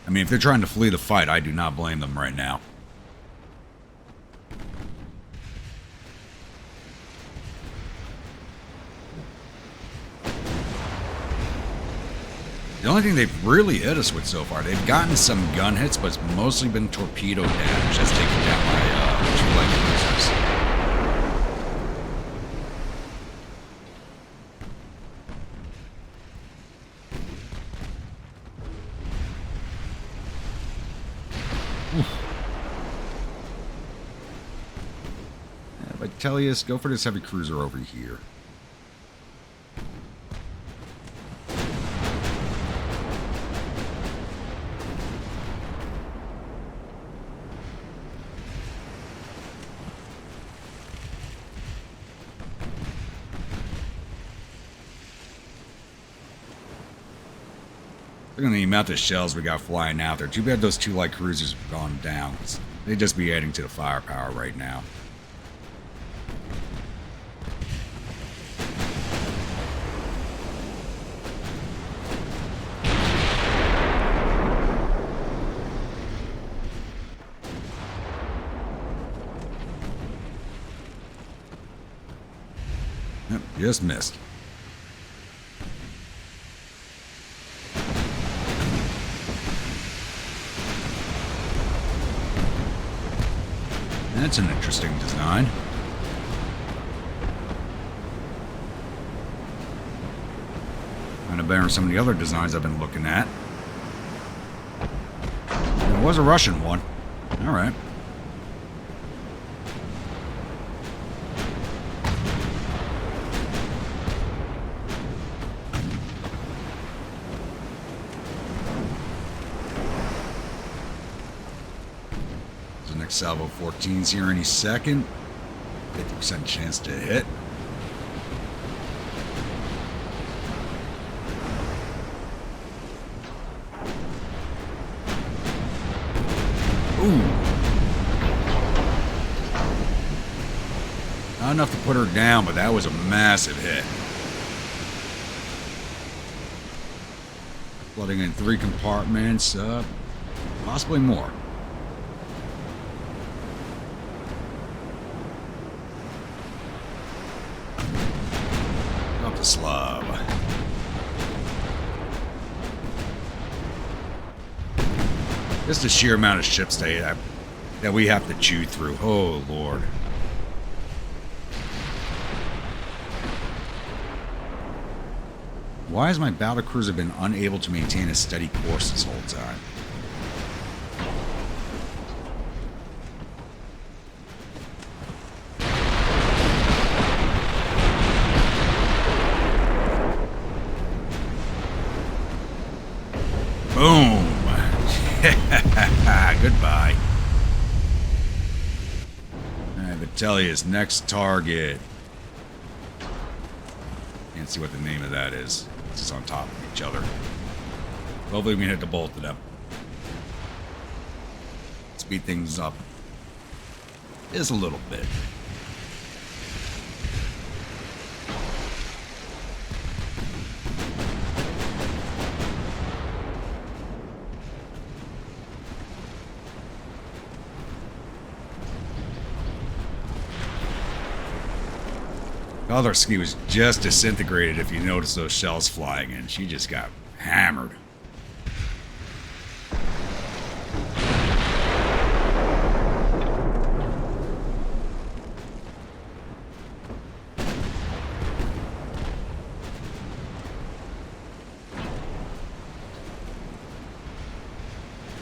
[SPEAKER 1] I mean, if they're trying to flee the fight, I do not blame them right now. only thing they've really hit us with so far, they've gotten some gun hits, but it's mostly been torpedo damage that's taken down my 2 light cruisers. Vitellius, go for this heavy cruiser over here. Look at the amount of shells we got flying out there. Too bad those 2 light cruisers have gone down. They'd just be adding to the firepower right now. Yep, just missed. That's an interesting design. Kind of better than some of the other designs I've been looking at. It was a Russian one. All right. Salvo 14's here any second. 50% chance to hit. Ooh. Not enough to put her down, but that was a massive hit. Flooding in 3 compartments. Possibly more. Slav. Just the sheer amount of ships that we have to chew through. Oh, Lord. Why has my battlecruiser been unable to maintain a steady course this whole time? Boom! Goodbye. Alright, Vitellius, next target. Can't see what the name of that is. It's just on top of each other. Hopefully we can hit the both of them. Speed things up just a little bit. Other ski was just disintegrated if you notice those shells flying in. She just got hammered.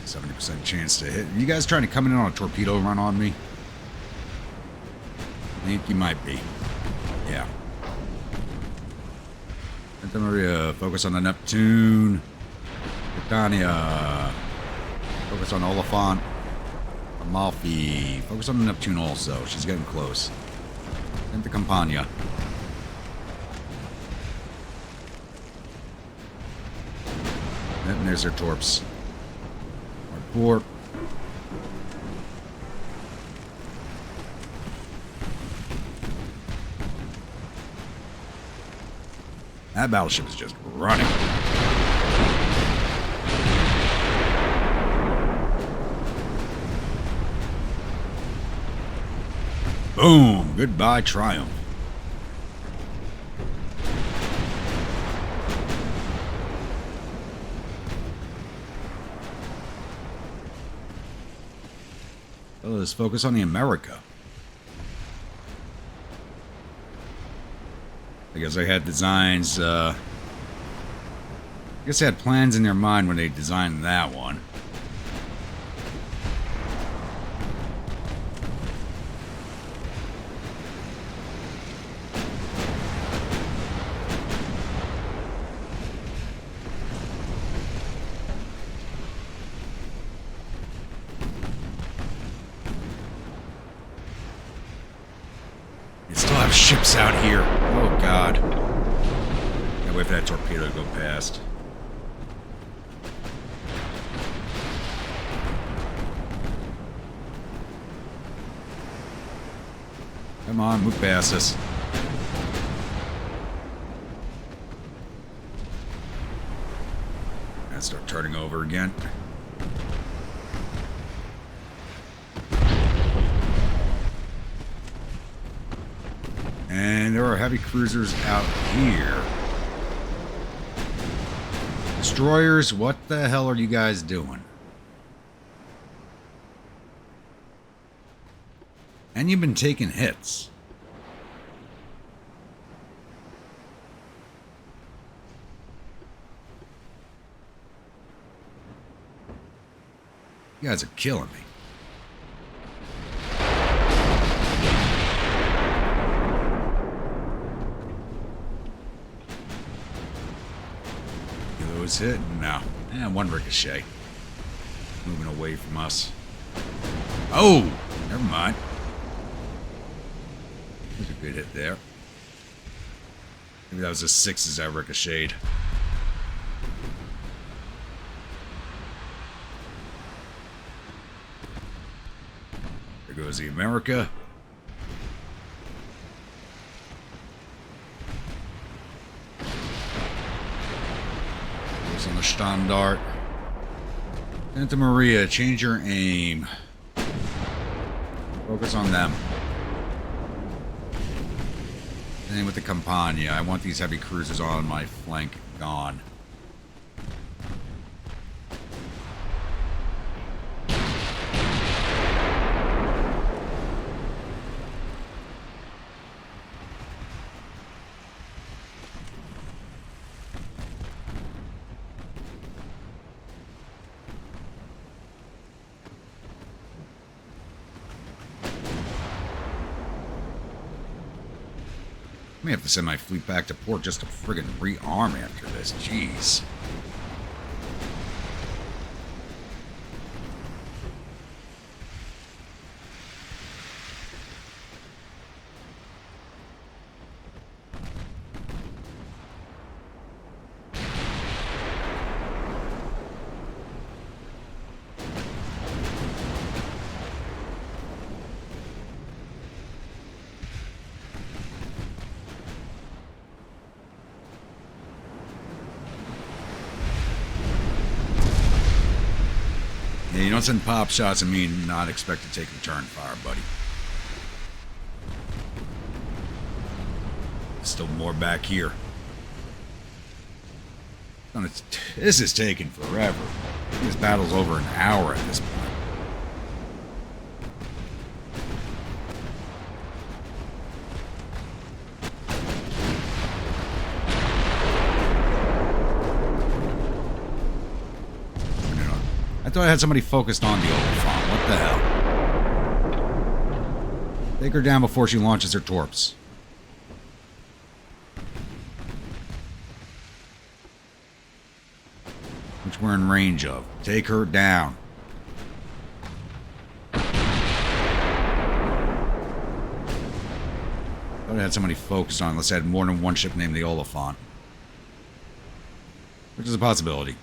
[SPEAKER 1] .70% chance to hit. You guys trying to come in on a torpedo run on me? I think you might be. Yeah. Santa Maria, focus on the Neptune. Britannia, focus on Oliphant. Amalfi, focus on the Neptune also. She's getting close. Santa Campania. And there's their torps. Port. That battleship is just running. Boom! Goodbye, Triumph. Oh, let's focus on the America. I guess I had designs, I guess they had plans in their mind when they designed that one. They still have ships out here. Oh, God. Can't wait for that torpedo to go past. Come on, move past us. And start turning over again. And there are heavy cruisers out here. Destroyers, what the hell are you guys doing? And you've been taking hits. You guys are killing me. Those hit? No. And one ricochet. Moving away from us. Oh! Never mind. That was a good hit there. Maybe that was a 6 as I ricocheted. There goes the America. Goes on the Standard. Santa Maria, change your aim. Focus on them. And with the Campania, I want these heavy cruisers on my flank gone. I may have to send my fleet back to port just to friggin' rearm after this. Jeez. Yeah, you don't send pop shots and me not expect to take return fire, buddy. Still more back here. This is taking forever. This battle's over an hour at this point. I thought I had somebody focused on the Oliphant. What the hell? Take her down before she launches her torps. Which we're in range of. Take her down. Thought I had somebody focused on. Let's add more than one ship named the Oliphant. Which is a possibility.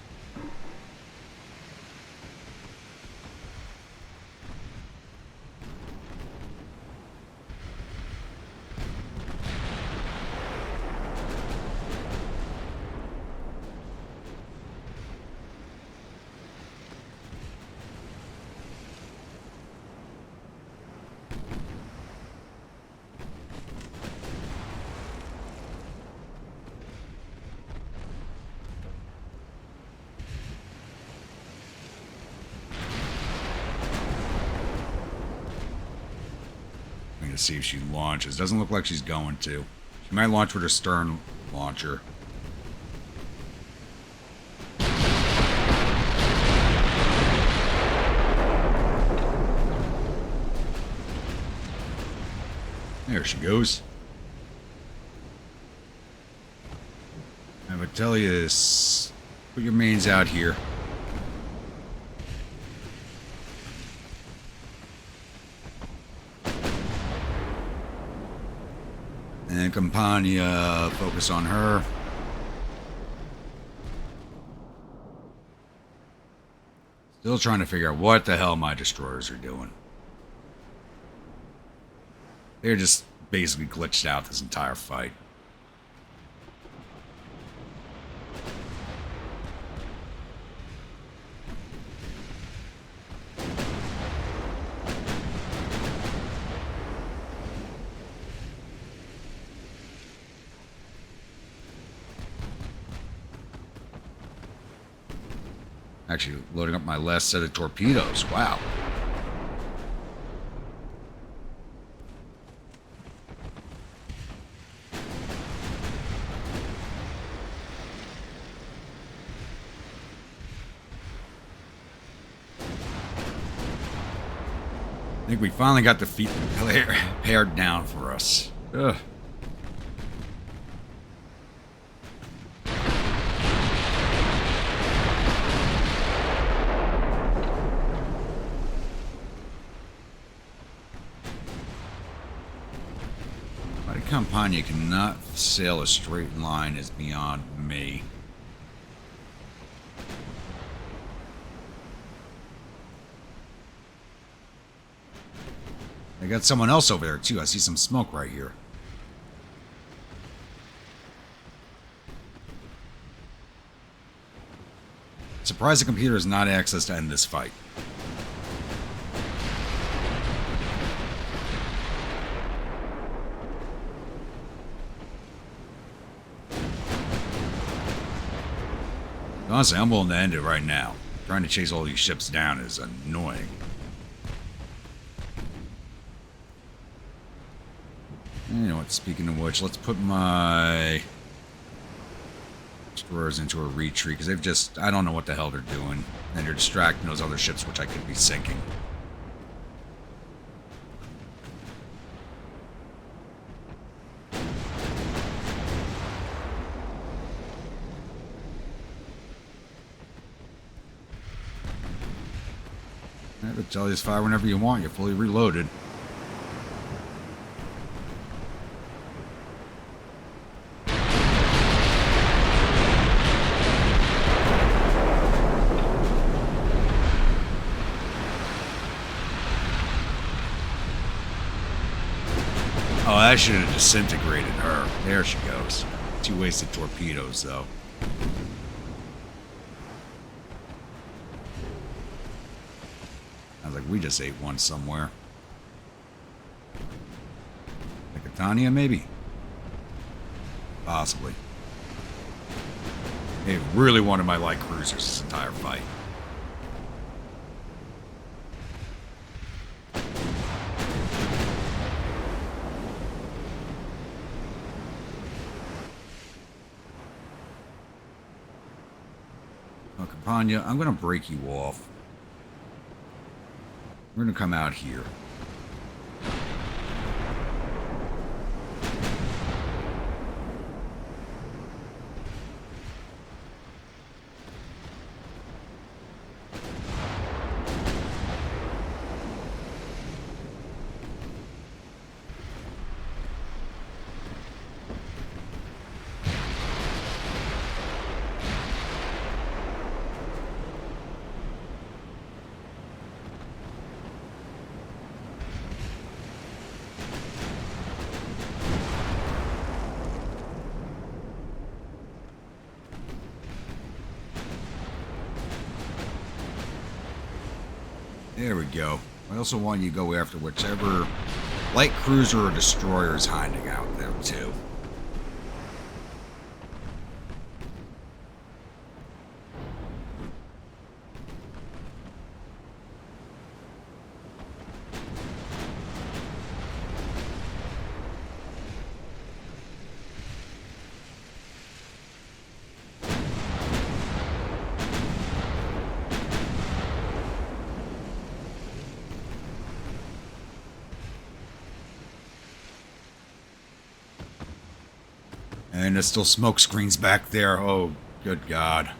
[SPEAKER 1] see if she launches. Doesn't look like she's going to. She might launch with her stern launcher. There she goes. I would tell you this. Put your mains out here. And Campania, focus on her. Still trying to figure out what the hell my destroyers are doing. They're just basically glitched out this entire fight. Actually, loading up my last set of torpedoes. Wow. I think we finally got the feet paired down for us. Ugh. Campania cannot sail a straight line is beyond me. I got someone else over there too. I see some smoke right here. Surprised the computer is not access to end this fight. Honestly, I'm willing to end it right now. Trying to chase all these ships down is annoying. You know what, speaking of which, let's put my destroyers into a retreat, because they've just, I don't know what the hell they're doing. And they're distracting those other ships, which I could be sinking. I would tell you to fire whenever you want. You're fully reloaded. Oh, I should have disintegrated her. There she goes. 2 wasted torpedoes, though. I was like, we just ate one somewhere. Catania, maybe? Possibly. They really wanted my light cruisers this entire fight. Oh, Campania, I'm going to break you off. We're going to come out here. There we go. I also want you to go after whichever light cruiser or destroyer is hiding out there, too. And there's still smoke screens back there. Oh, good God.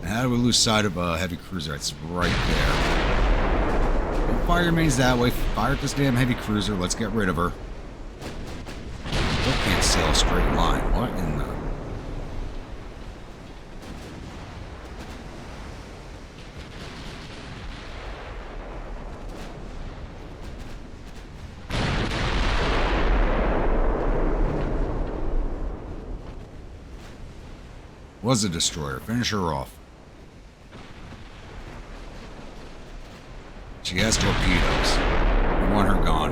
[SPEAKER 1] How do we lose sight of a heavy cruiser? It's right there. Don't fire your mains that way. Fire at this damn heavy cruiser. Let's get rid of her. Still can't sail a straight line. What in the... Was a destroyer. Finish her off. She has torpedoes. We want her gone.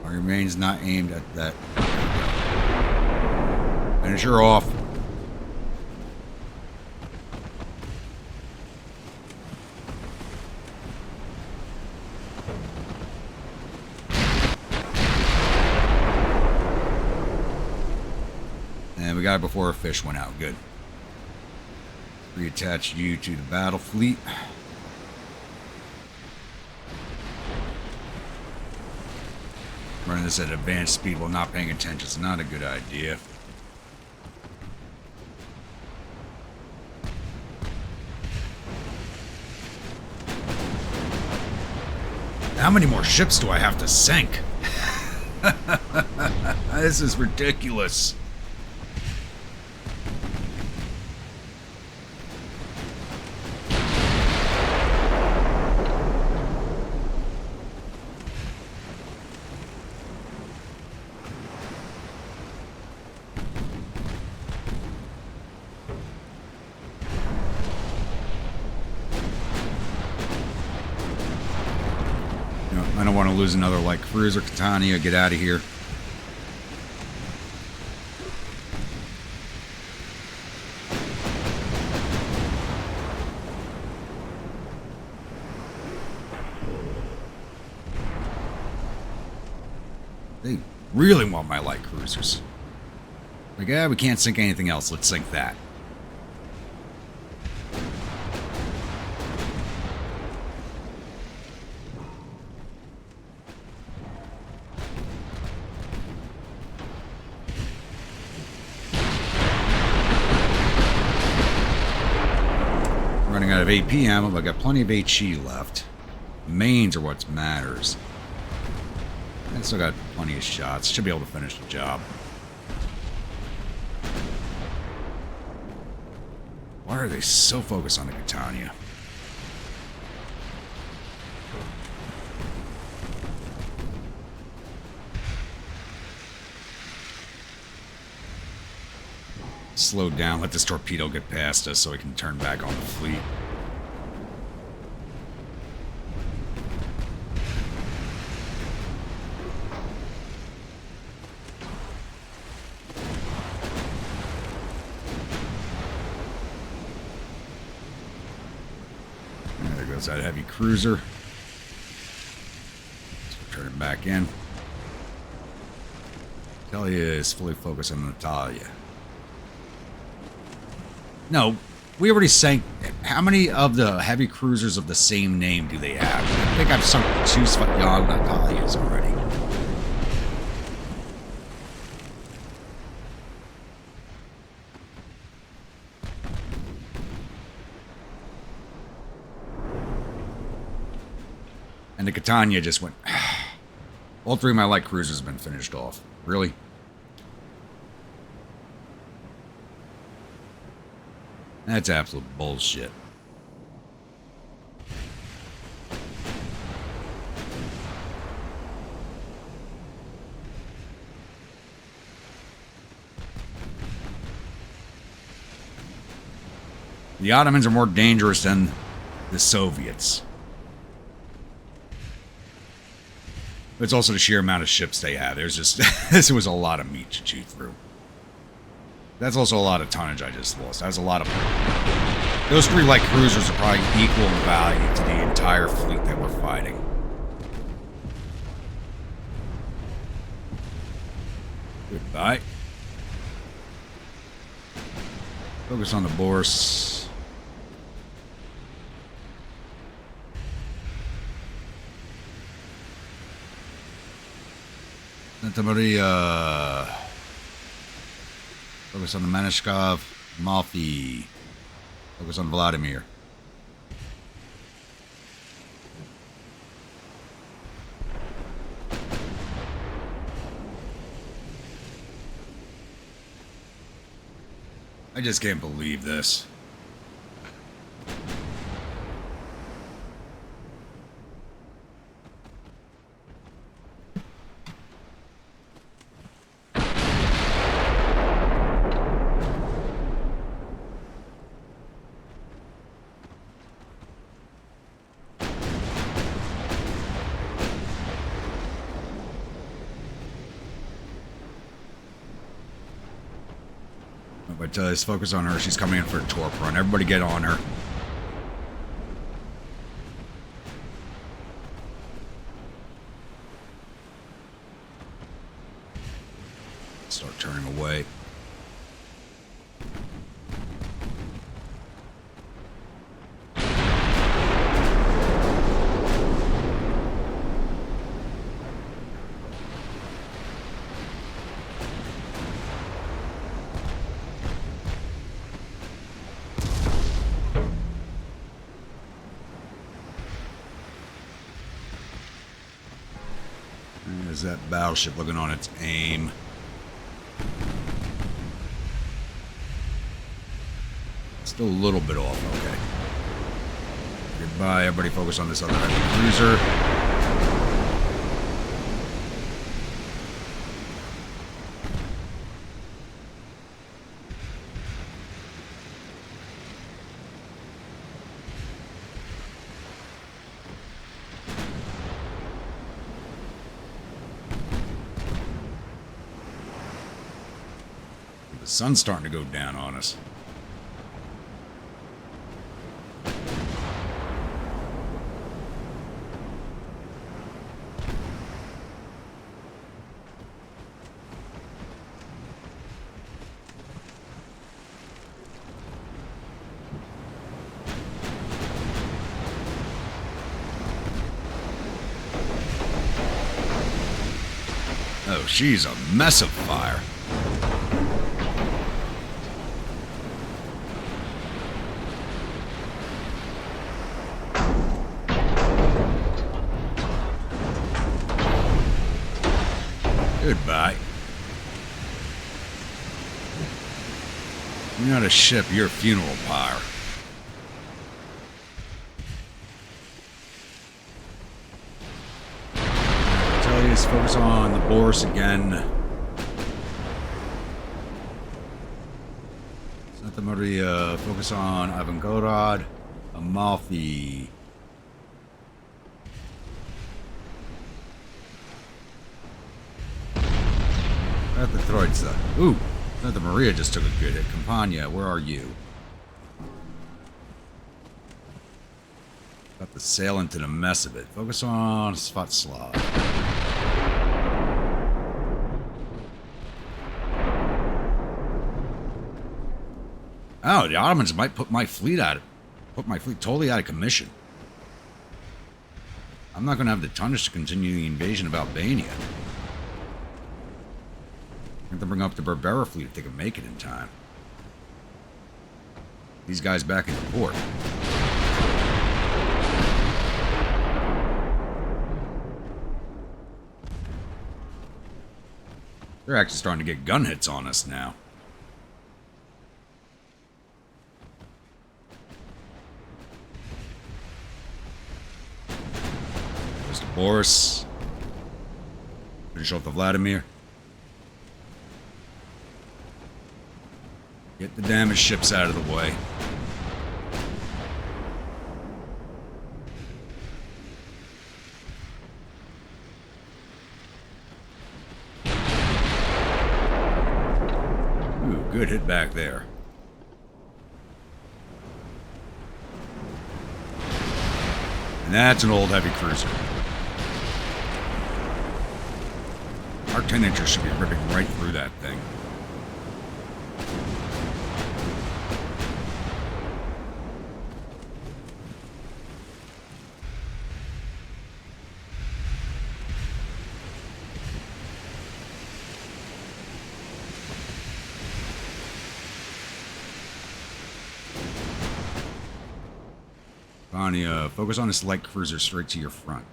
[SPEAKER 1] Our remains not aimed at that. Finish her off. And we got it before our fish went out. Good. Reattach you to the battle fleet. Running this at advanced speed while not paying attention is not a good idea. How many more ships do I have to sink? This is ridiculous. I don't want to lose another light cruiser. Catania, get out of here. They really want my light cruisers. Like, we can't sink anything else. Let's sink that. Running out of AP ammo, but I got plenty of HE left. Mains are what matters. I still got plenty of shots. Should be able to finish the job. Why are they so focused on the Catania? Slow down, let this torpedo get past us so we can turn back on the fleet. There goes that heavy cruiser. Let's turn it back in. Talia is fully focused on Natalia. No, we already sank. How many of the heavy cruisers of the same name do they have? I think I've sunk 2 young Natalias already. And the Catania just went... All 3 of my light cruisers have been finished off. Really? That's absolute bullshit. The Ottomans are more dangerous than the Soviets. But it's also the sheer amount of ships they have. There's just... this was a lot of meat to chew through. That's also a lot of tonnage I just lost. That's a lot of... Those 3 light cruisers are probably equal in value to the entire fleet that we're fighting. Goodbye. Focus on the Boris. Santa Maria. Focus on the Manishkov. Malfi. Focus on Vladimir. I just can't believe this. But let's focus on her. She's coming in for a torp run. Everybody get on her. Start turning away. There's that battleship looking on its aim. Still a little bit off, okay. Goodbye, everybody focus on this other heavy cruiser. The sun's starting to go down on us. Oh, she's a mess of fire. Goodbye. You're not a ship, you're a funeral pyre. Tell you to focus on the Boris again. Santa Maria, focus on Ivangorod, Amalfi. At the Troitsa. Ooh, Santa Maria just took a good hit. Campania, where are you? Got to sail into the mess of it. Focus on Svatslav. Oh, the Ottomans might put my fleet totally out of commission. I'm not going to have the tonnage to continue the invasion of Albania. I have to bring up the Berbera fleet if they can make it in time. These guys back into port. They're actually starting to get gun hits on us now. There's the Boris. Finish off the Vladimir. Get the damaged ships out of the way. Ooh, good hit back there. And that's an old heavy cruiser. Our 10-inchers should be ripping right through that thing. Bonnie, focus on this light cruiser straight to your front.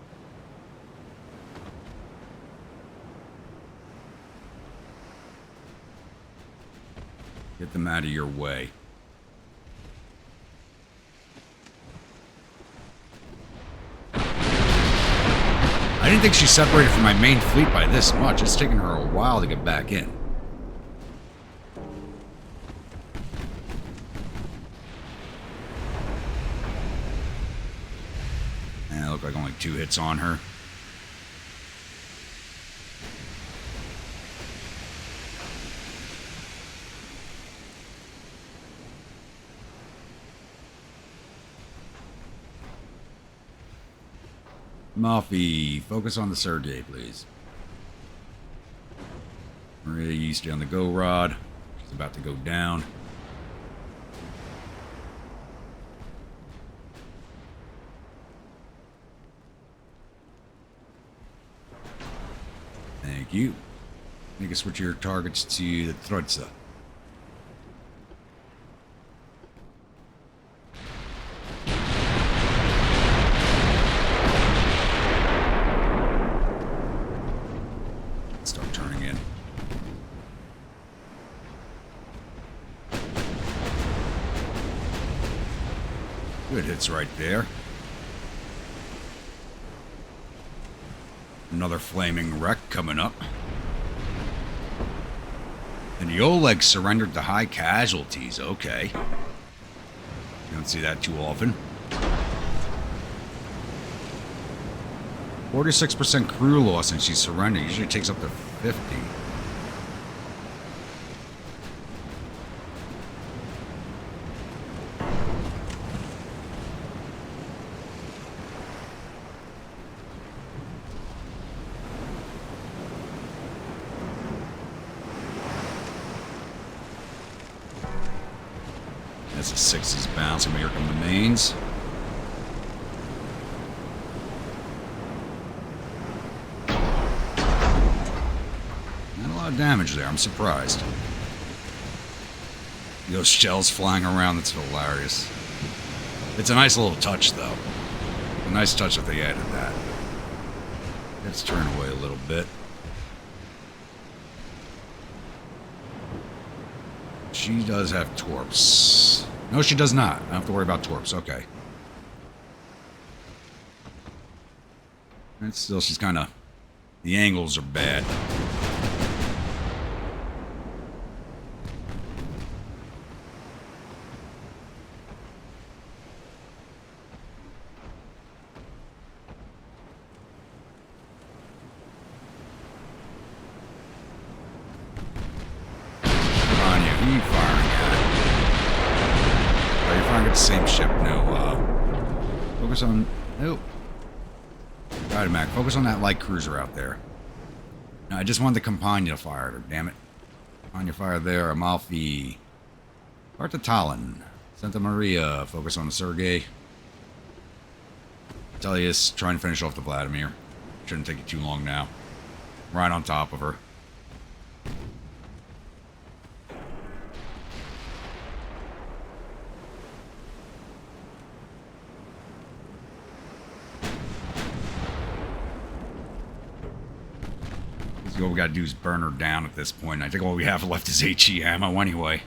[SPEAKER 1] Get them out of your way. I didn't think she separated from my main fleet by this much. It's taken her a while to get back in. And it looked like only 2 hits on her. Muffy, focus on the Sergei, please. Maria, you stay on the go rod. She's about to go down. Thank you. You can switch your targets to the Troitsa. Start turning in. Good hits right there. Another flaming wreck coming up. And the Oleg surrendered to high casualties. Okay. You don't see that too often. 46% crew loss and she surrendered. Usually takes up to 50. That's a 60s bounce, and here come the mains. Not a lot of damage there, I'm surprised. Those shells flying around, that's hilarious. It's a nice little touch, though. A nice touch if they added that. Let's turn away a little bit. She does have torps. No, she does not. I don't have to worry about torps. Okay. And still, she's kind of... The angles are bad. Same ship, no, focus on, nope. Alright, Mac, focus on that light cruiser out there. No, I just wanted the Campania fire her, damn it. Campania fire there, Amalfi. Barta Tallinn. Santa Maria, focus on the Sergei. Telius, trying to finish off the Vladimir. Shouldn't take you too long now. Right on top of her. All we gotta do is burn her down at this point. I think all we have left is HE ammo anyway.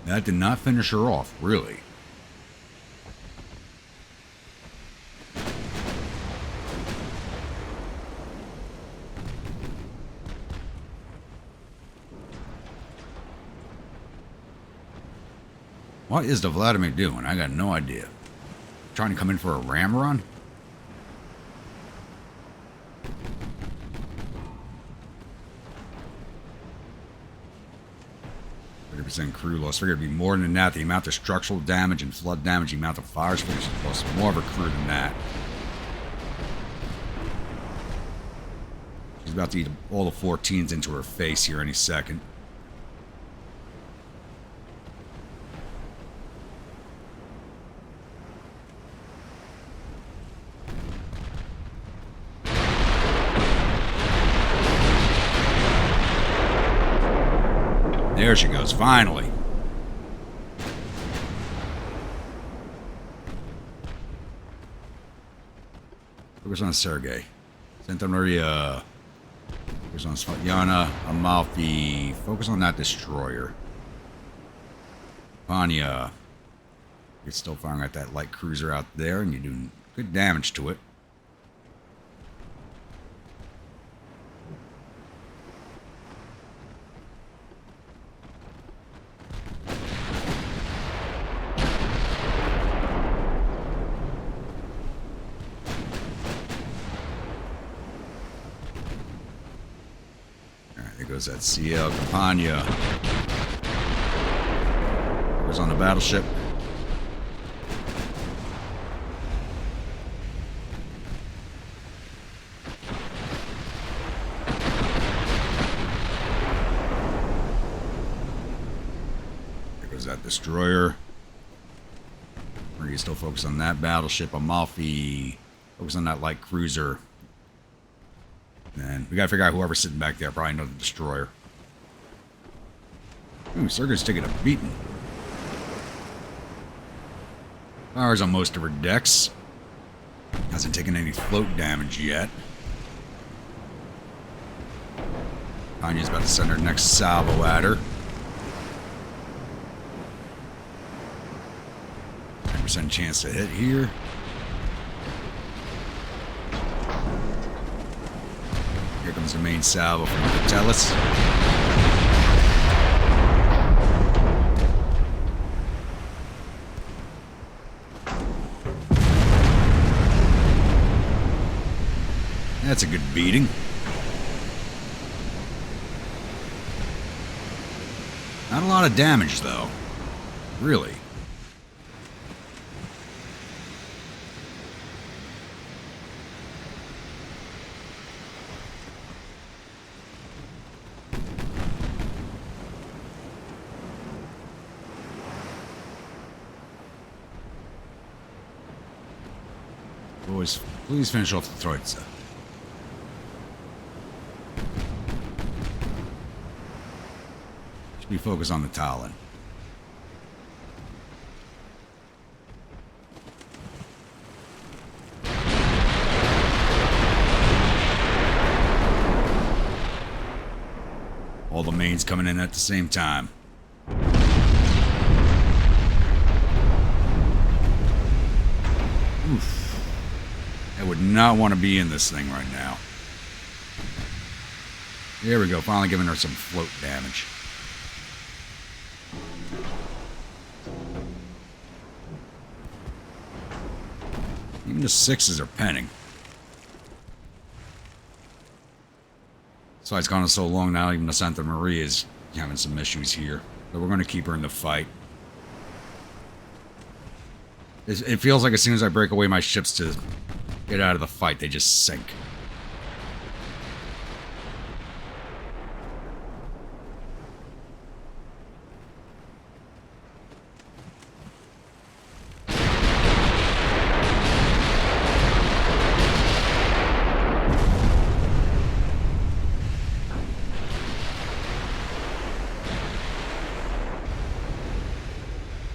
[SPEAKER 1] That did not finish her off, really. What is the Vladimir doing? I got no idea. Trying to come in for a ram run? 30% crew loss. Figured it'd be more than that. The amount of structural damage and flood damage, the amount of fire suppression lost more of a crew than that. She's about to eat all the 14s into her face here any second. There she goes, finally. Focus on Sergei. Santa Maria. Focus on Svetlana, Amalfi. Focus on that destroyer. Panya. You're still firing at that light cruiser out there, and you're doing good damage to it. There goes that CL Campania. Goes on the battleship. There goes that destroyer. Are you still focused on that battleship? Amalfi. Focus on that light cruiser. And we gotta figure out whoever's sitting back there. Probably know the destroyer. Ooh, Sergei's taking a beating. Fire's on most of her decks. Hasn't taken any float damage yet. Tanya's about to send her next salvo at her. 10% chance to hit here. Here comes the main salvo from Vitalis. That's a good beating. Not a lot of damage, though. Really. Boys, please finish off the Troitsa. Should be focused on the Talon. All the mains coming in at the same time. Oof. I would not want to be in this thing right now. There we go, finally giving her some float damage. Even the 6s are penning. That's why it's gone so long now, even the Santa Maria is having some issues here. But we're going to keep her in the fight. It feels like as soon as I break away my ships to get out of the fight, they just sink.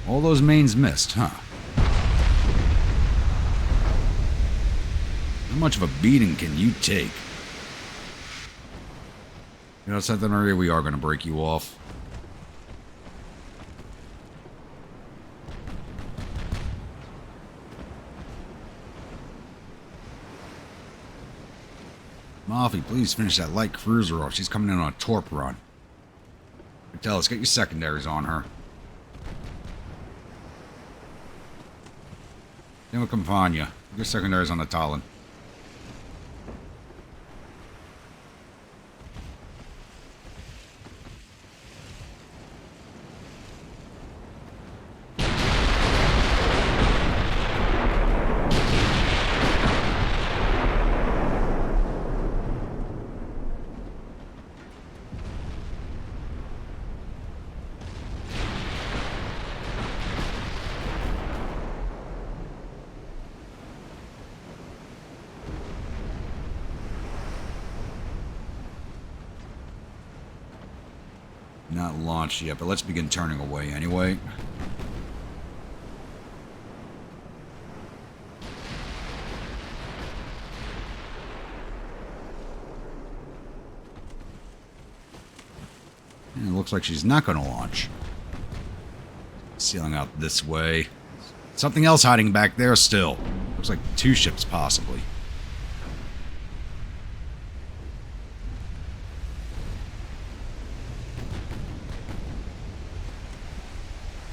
[SPEAKER 1] All those mains missed, huh? How much of a beating can you take? You know, Santa Maria, we are going to break you off. Malfi, please finish that light cruiser off. She's coming in on a torp run. Tell us, get your secondaries on her. Then we'll Campania. Your secondaries on the Talon. not launched yet, but let's begin turning away anyway. And it looks like she's not going to launch. Sailing out this way. Something else hiding back there still. Looks like 2 ships possibly.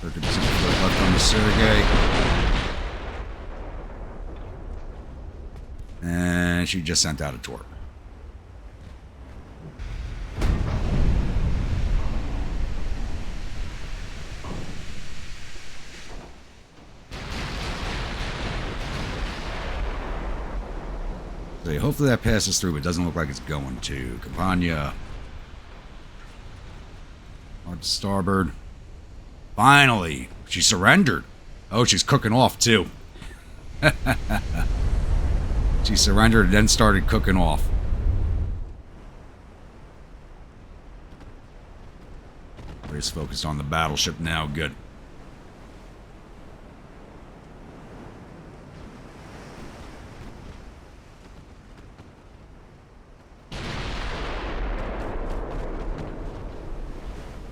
[SPEAKER 1] Left on the Sergei. And she just sent out a torque. So hopefully that passes through, but it doesn't look like it's going to. Campania. Hard to starboard. Finally, she surrendered. Oh, she's cooking off too. She surrendered and then started cooking off. We're just focused on the battleship now. Good.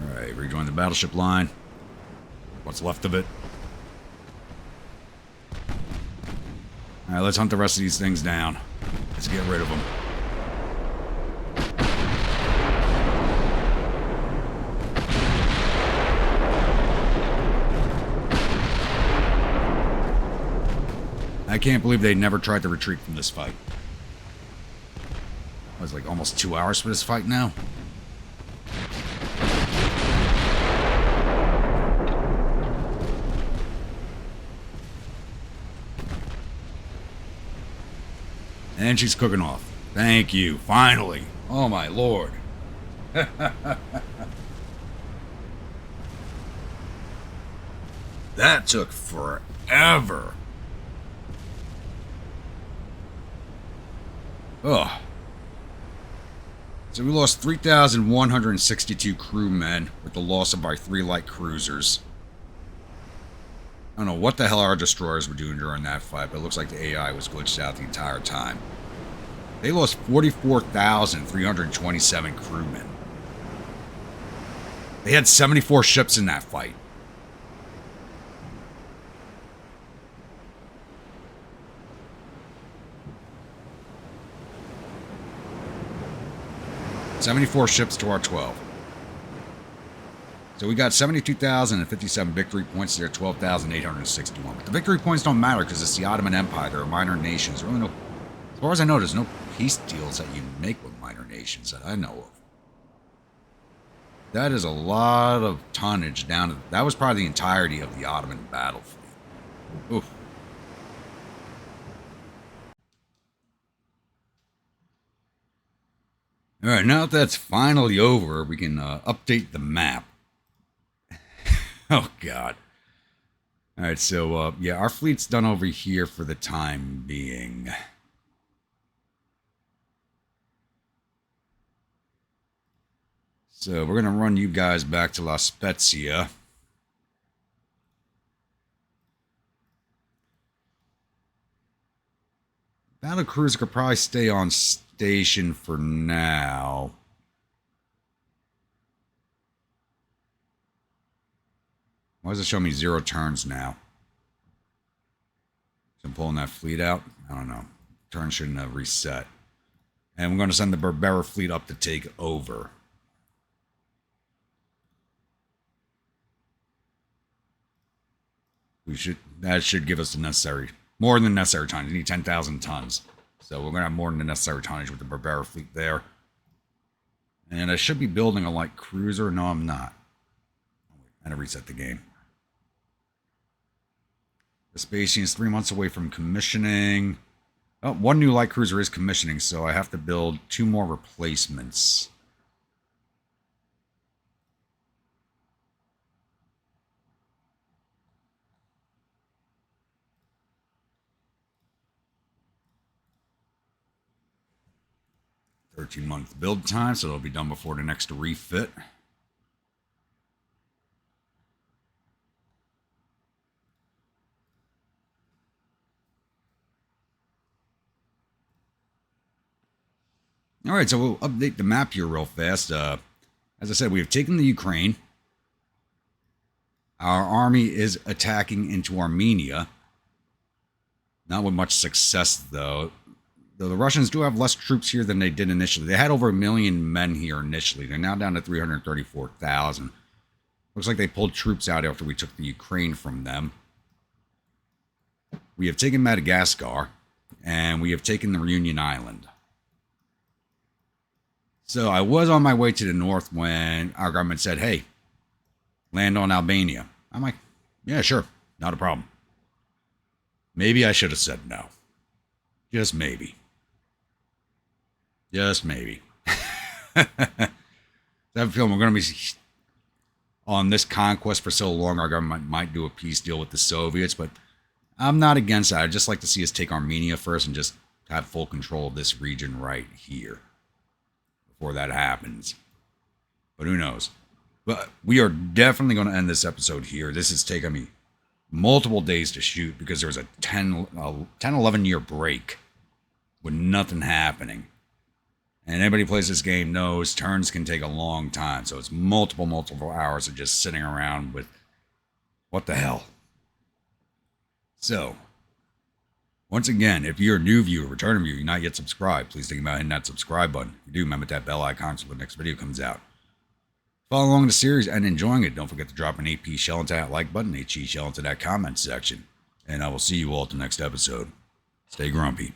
[SPEAKER 1] Alright, rejoin the battleship line. What's left of it. Alright, let's hunt the rest of these things down. Let's get rid of them. I can't believe they never tried to retreat from this fight. It was like almost 2 hours for this fight now. And she's cooking off. Thank you. Finally. Oh my lord. That took forever. Ugh. So we lost 3,162 crewmen with the loss of our 3 light cruisers. I don't know what the hell our destroyers were doing during that fight, but it looks like the AI was glitched out the entire time. They lost 44,327 crewmen. They had 74 ships in that fight. "74 ships to our 12. So we got 72,057 victory points. There are 12,861. But the victory points don't matter because it's the Ottoman Empire. They're minor nations. Really no, as far as I know, there's no peace deals that you make with minor nations that I know of. That is a lot of tonnage down to... That was probably the entirety of the Ottoman battle fleet. Oof. Alright, now that that's finally over, we can update the map. Oh, God. Alright, so, yeah, our fleet's done over here for the time being. So, we're going to run you guys back to La Spezia. Battle cruiser could probably stay on station for now. Why does it show me 0 turns now? So I'm pulling that fleet out? I don't know. Turn shouldn't have reset. And we're going to send the Berbera fleet up to take over. That should give us the necessary, more than necessary tonnage. We need 10,000 tons. So we're going to have more than the necessary tonnage with the Berbera fleet there. And I should be building a light cruiser. No, I'm not. I'm going to reset the game. Vespasian is 3 months away from commissioning. Oh, 1 new light cruiser is commissioning, so I have to build 2 more replacements. $13-month build time, so it'll be done before the next refit. All right, so we'll update the map here real fast. As I said, we have taken the Ukraine. Our army is attacking into Armenia. Not with much success, though. Though the Russians do have less troops here than they did initially. They had over 1 million men here initially. They're now down to 334,000. Looks like they pulled troops out after we took the Ukraine from them. We have taken Madagascar, and we have taken the Reunion Island. So I was on my way to the north when our government said, hey, land on Albania. I'm like, yeah, sure, not a problem. Maybe I should have said no. Just maybe. Just maybe. I have a feeling we're going to be on this conquest for so long. Our government might do a peace deal with the Soviets, but I'm not against that. I'd just like to see us take Armenia first and just have full control of this region right here before that happens. But who knows? But we are definitely going to end this episode here. This has taken me multiple days to shoot because there was a 11 year break with nothing happening. And anybody who plays this game knows turns can take a long time. So it's multiple hours of just sitting around with what the hell. So, once again, if you're a new viewer, returning viewer, you're not yet subscribed, please think about hitting that subscribe button. If you do, remember that bell icon so the next video comes out. Follow along the series and enjoying it. Don't forget to drop an AP shell into that like button, HE shell into that comment section. And I will see you all at the next episode. Stay grumpy.